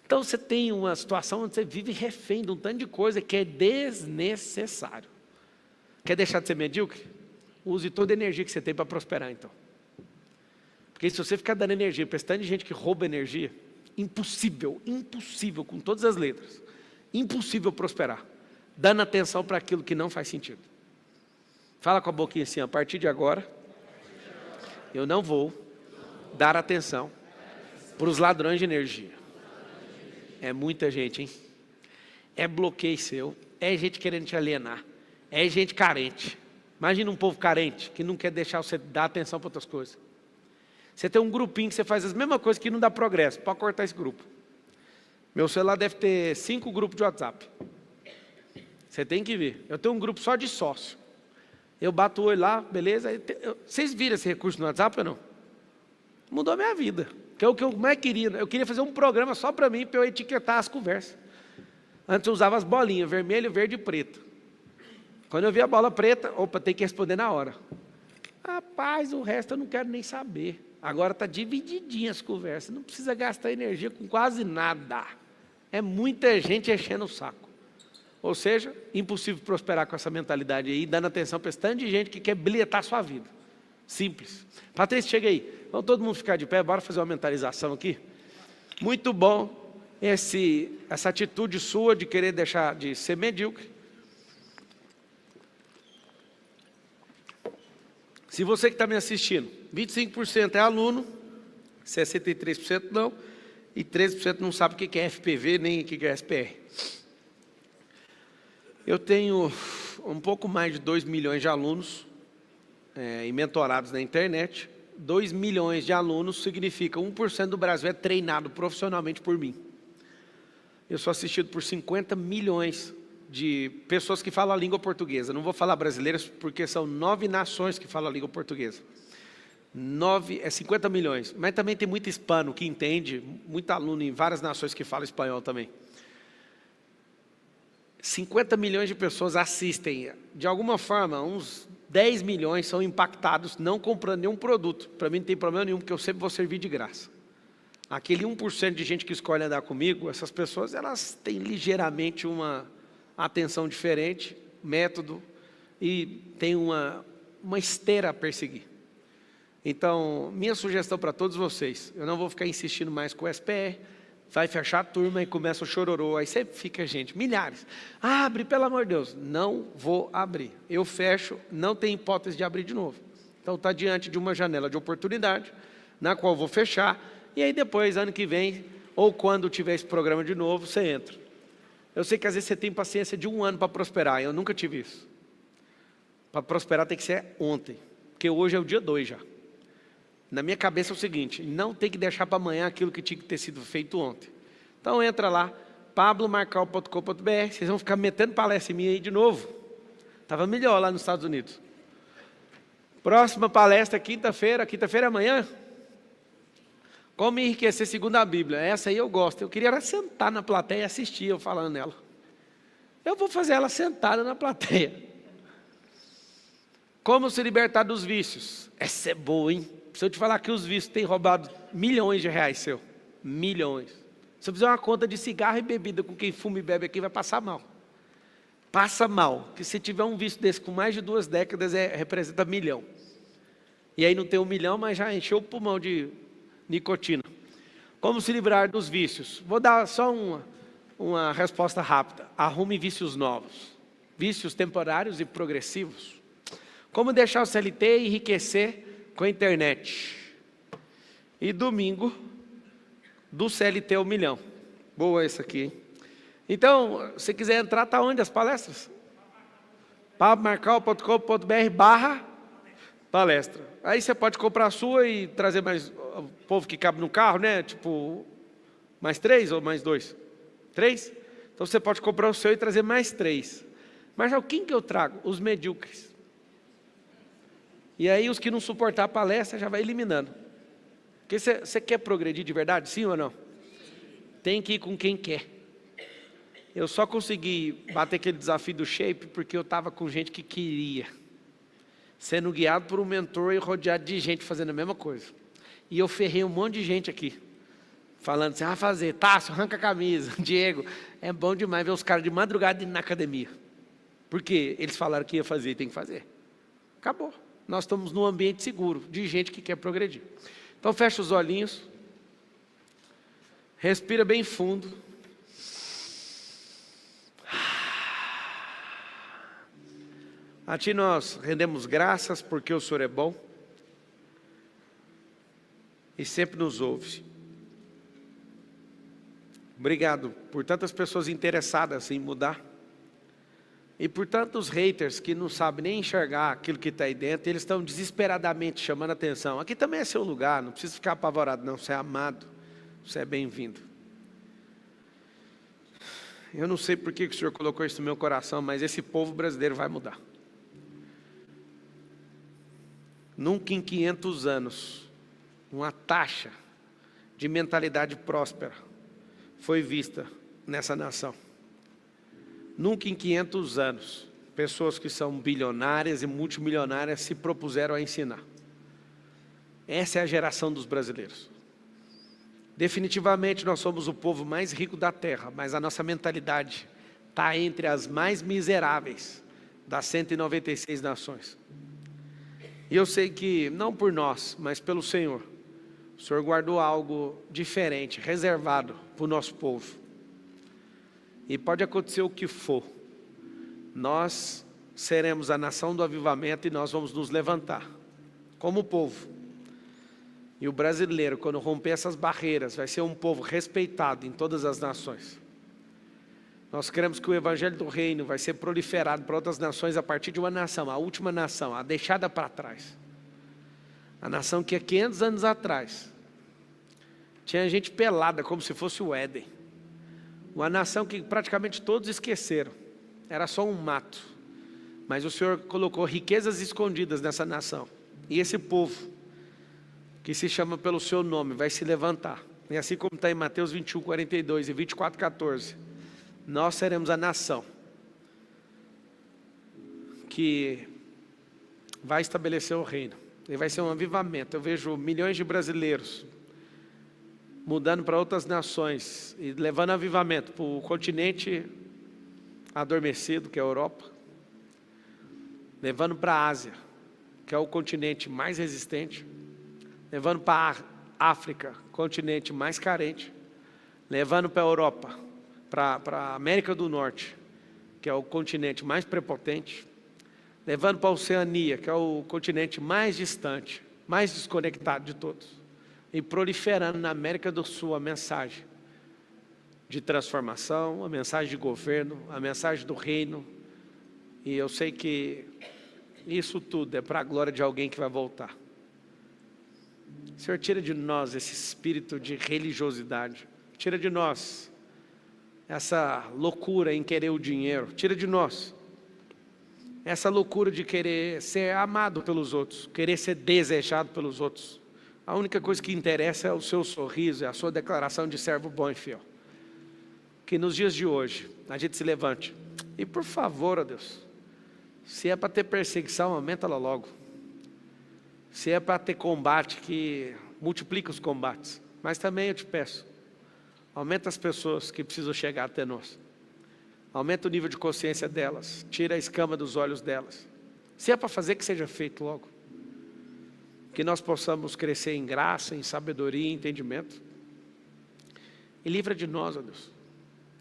Então você tem uma situação onde você vive refém de um tanto de coisa que é desnecessário. Quer deixar de ser medíocre? Use toda a energia que você tem para prosperar, então. Porque se você ficar dando energia para esse tanto de gente que rouba energia, impossível, impossível, com todas as letras, impossível prosperar, dando atenção para aquilo que não faz sentido. Fala com a boquinha assim, a partir de agora, eu não vou dar atenção para os ladrões de energia. É muita gente, hein? É bloqueio seu, é gente querendo te alienar, é gente carente. Imagina um povo carente, que não quer deixar você dar atenção para outras coisas. Você tem um grupinho que você faz as mesmas coisas que não dá progresso, pode cortar esse grupo. Meu celular deve ter 5 grupos de WhatsApp. Você tem que ver. Eu tenho um grupo só de sócio. Eu bato o olho lá, beleza? Vocês viram esse recurso no WhatsApp ou não? Mudou a minha vida. Que é o que eu mais queria. Eu queria fazer um programa só para mim, para eu etiquetar as conversas. Antes eu usava as bolinhas, vermelho, verde e preto. Quando eu vi a bola preta, opa, tem que responder na hora. Rapaz, o resto eu não quero nem saber. Agora está divididinha as conversas. Não precisa gastar energia com quase nada. É muita gente enchendo o saco. Ou seja, impossível prosperar com essa mentalidade aí, dando atenção para esse tanto de gente que quer bilhetar a sua vida. Simples. Patrícia, chega aí. Vamos todo mundo ficar de pé, bora fazer uma mentalização aqui. Muito bom essa atitude sua de querer deixar de ser medíocre. Se você que está me assistindo, 25% é aluno, 63% não, e 13% não sabe o que é FPV, nem o que é SPR. Eu tenho um pouco mais de 2 milhões de alunos e mentorados na internet. 2 milhões de alunos significa 1% do Brasil é treinado profissionalmente por mim. Eu sou assistido por 50 milhões de pessoas que falam a língua portuguesa. Não vou falar brasileiras porque são 9 nações que falam a língua portuguesa. 50 milhões. Mas também tem muito hispano que entende, muito aluno em várias nações que falam espanhol também. 50 milhões de pessoas assistem. De alguma forma, uns 10 milhões são impactados não comprando nenhum produto. Para mim não tem problema nenhum, porque eu sempre vou servir de graça. Aquele 1% de gente que escolhe andar comigo, essas pessoas elas têm ligeiramente uma atenção diferente, método, e tem uma esteira a perseguir. Então, minha sugestão para todos vocês, eu não vou ficar insistindo mais com o SPR, vai fechar a turma e começa o chororô, aí sempre fica gente, milhares. Abre, pelo amor de Deus. Não vou abrir. Eu fecho, não tem hipótese de abrir de novo. Então está diante de uma janela de oportunidade, na qual vou fechar, e aí depois, ano que vem, ou quando tiver esse programa de novo, você entra. Eu sei que às vezes você tem paciência de 1 ano para prosperar, eu nunca tive isso. Para prosperar tem que ser ontem, porque hoje é o dia 2 já. Na minha cabeça é o seguinte, não tem que deixar para amanhã aquilo que tinha que ter sido feito ontem. Então entra lá, pablomarcal.com.br, vocês vão ficar metendo palestra em mim aí de novo. Estava melhor lá nos Estados Unidos. Próxima palestra, quinta-feira é amanhã. Como enriquecer segundo a Bíblia. Essa aí eu gosto. Eu queria era sentar na plateia e assistir eu falando nela. Eu vou fazer ela sentada na plateia. Como se libertar dos vícios. Essa é boa, hein? Se eu te falar que os vícios têm roubado milhões de reais seu. Milhões. Se eu fizer uma conta de cigarro e bebida com quem fuma e bebe aqui, vai passar mal. Passa mal. Porque se tiver um vício desse com mais de 2 décadas, representa 1 milhão. E aí não tem 1 milhão, mas já encheu o pulmão de nicotina. Como se livrar dos vícios? Vou dar só uma resposta rápida. Arrume vícios novos. Vícios temporários e progressivos. Como deixar o CLT e enriquecer com a internet. E domingo, do CLT ao 1 milhão. Boa essa aqui, hein? Então, se quiser entrar, está onde as palestras? pablomarcal.com.br/palestra. Aí você pode comprar a sua e trazer mais o povo que cabe no carro, né? Tipo, mais 3 ou mais 2? 3? Então você pode comprar o seu e trazer mais 3. Mas quem que eu trago? Os medíocres. E aí os que não suportar a palestra já vai eliminando. Porque você quer progredir de verdade, sim ou não? Tem que ir com quem quer. Eu só consegui bater aquele desafio do shape porque eu estava com gente que queria. Sendo guiado por um mentor e rodeado de gente fazendo a mesma coisa. E eu ferrei um monte de gente aqui. Falando assim, fazer, Tássio, arranca a camisa, Diego. É bom demais ver os caras de madrugada indo na academia. Porque eles falaram que ia fazer e tem que fazer. Acabou. Nós estamos num ambiente seguro, de gente que quer progredir. Então fecha os olhinhos. Respira bem fundo. A Ti nós rendemos graças porque o Senhor é bom. E sempre nos ouve. Obrigado por tantas pessoas interessadas em mudar. E por tantos haters que não sabem nem enxergar aquilo que está aí dentro, eles estão desesperadamente chamando a atenção. Aqui também é seu lugar, não precisa ficar apavorado não, você é amado, você é bem-vindo. Eu não sei por que o Senhor colocou isso no meu coração, mas esse povo brasileiro vai mudar. Nunca em 500 anos, uma taxa de mentalidade próspera foi vista nessa nação. Nunca em 500 anos, pessoas que são bilionárias e multimilionárias se propuseram a ensinar. Essa é a geração dos brasileiros. Definitivamente nós somos o povo mais rico da terra, mas a nossa mentalidade está entre as mais miseráveis das 196 nações. E eu sei que, não por nós, mas pelo Senhor, o Senhor guardou algo diferente, reservado para o nosso povo. E pode acontecer o que for, nós seremos a nação do avivamento e nós vamos nos levantar, como povo. E o brasileiro, quando romper essas barreiras, vai ser um povo respeitado em todas as nações. Nós queremos que o evangelho do reino vai ser proliferado para outras nações a partir de uma nação, a última nação, a deixada para trás. A nação que há 500 anos atrás tinha gente pelada como se fosse o Éden. Uma nação que praticamente todos esqueceram. Era só um mato. Mas o Senhor colocou riquezas escondidas nessa nação. E esse povo que se chama pelo seu nome, vai se levantar. E assim como está em Mateus 21, 42 e 24, 14, nós seremos a nação que vai estabelecer o reino. E vai ser um avivamento. Eu vejo milhões de brasileiros mudando para outras nações e levando avivamento para o continente adormecido, que é a Europa, levando para a Ásia, que é o continente mais resistente, levando para a África, continente mais carente, levando para a Europa, para a América do Norte, que é o continente mais prepotente, levando para a Oceania, que é o continente mais distante, mais desconectado de todos, e proliferando na América do Sul a mensagem de transformação, a mensagem de governo, a mensagem do reino. E eu sei que isso tudo é para a glória de alguém que vai voltar. Senhor, tira de nós esse espírito de religiosidade, tira de nós essa loucura em querer o dinheiro, tira de nós essa loucura de querer ser amado pelos outros, querer ser desejado pelos outros. A única coisa que interessa é o seu sorriso, é a sua declaração de servo bom e fiel. Que nos dias de hoje a gente se levante. E por favor, ó Deus, se é para ter perseguição, aumenta ela logo. Se é para ter combate, que multiplica os combates. Mas também eu te peço, aumenta as pessoas que precisam chegar até nós. Aumenta o nível de consciência delas, tira a escama dos olhos delas. Se é para fazer, que seja feito logo. Que nós possamos crescer em graça, em sabedoria e entendimento. E livra de nós, ó Deus.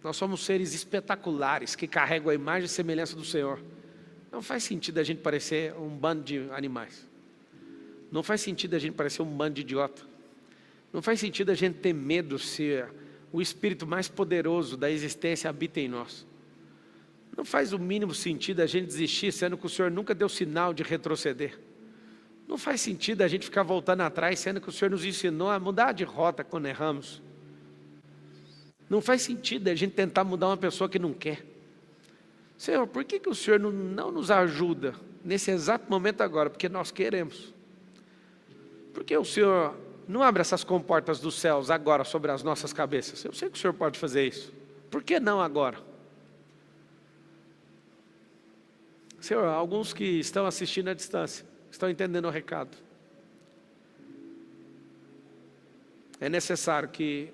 Nós somos seres espetaculares que carregam a imagem e semelhança do Senhor. Não faz sentido a gente parecer um bando de animais. Não faz sentido a gente parecer um bando de idiota. Não faz sentido a gente ter medo se o Espírito mais poderoso da existência habita em nós. Não faz o mínimo sentido a gente desistir, sendo que o Senhor nunca deu sinal de retroceder. Não faz sentido a gente ficar voltando atrás, sendo que o Senhor nos ensinou a mudar de rota quando erramos. Não faz sentido a gente tentar mudar uma pessoa que não quer. Senhor, por que o Senhor não nos ajuda nesse exato momento agora? Porque nós queremos. Porque o Senhor não abre essas comportas dos céus agora sobre as nossas cabeças. Eu sei que o Senhor pode fazer isso. Por que não agora? Senhor, alguns que estão assistindo à distância, estão entendendo o recado. É necessário que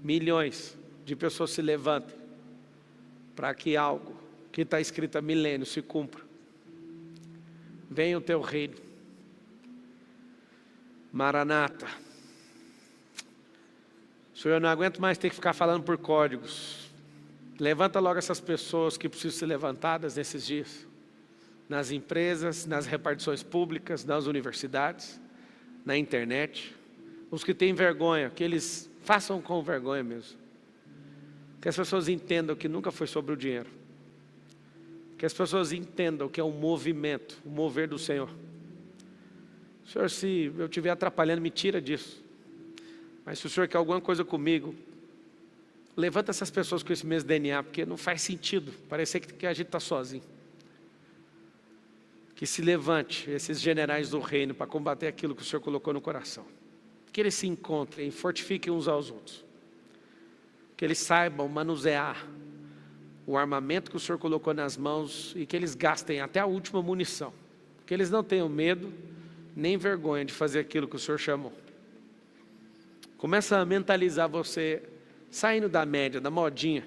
milhões de pessoas se levantem para que algo que está escrito há milênios se cumpra. Venha o teu reino. Maranata. Senhor, eu não aguento mais ter que ficar falando por códigos. Levanta logo essas pessoas que precisam ser levantadas nesses dias. Nas empresas, nas repartições públicas, nas universidades, na internet. Os que têm vergonha, que eles façam com vergonha mesmo. Que as pessoas entendam que nunca foi sobre o dinheiro. Que as pessoas entendam que é um movimento, o mover do Senhor. Senhor, se eu estiver atrapalhando, me tira disso. Mas se o Senhor quer alguma coisa comigo, levanta essas pessoas com esse mesmo DNA, porque não faz sentido parecer que a gente está sozinho. Que se levante esses generais do reino para combater aquilo que o Senhor colocou no coração. Que eles se encontrem e fortifiquem uns aos outros. Que eles saibam manusear o armamento que o Senhor colocou nas mãos e que eles gastem até a última munição. Que eles não tenham medo nem vergonha de fazer aquilo que o Senhor chamou. Começa a mentalizar você saindo da média, da modinha,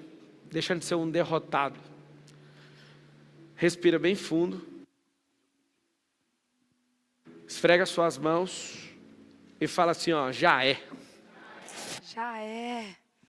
deixando de ser um derrotado. Respira bem fundo. Esfrega suas mãos e fala assim, ó, já é. Já é.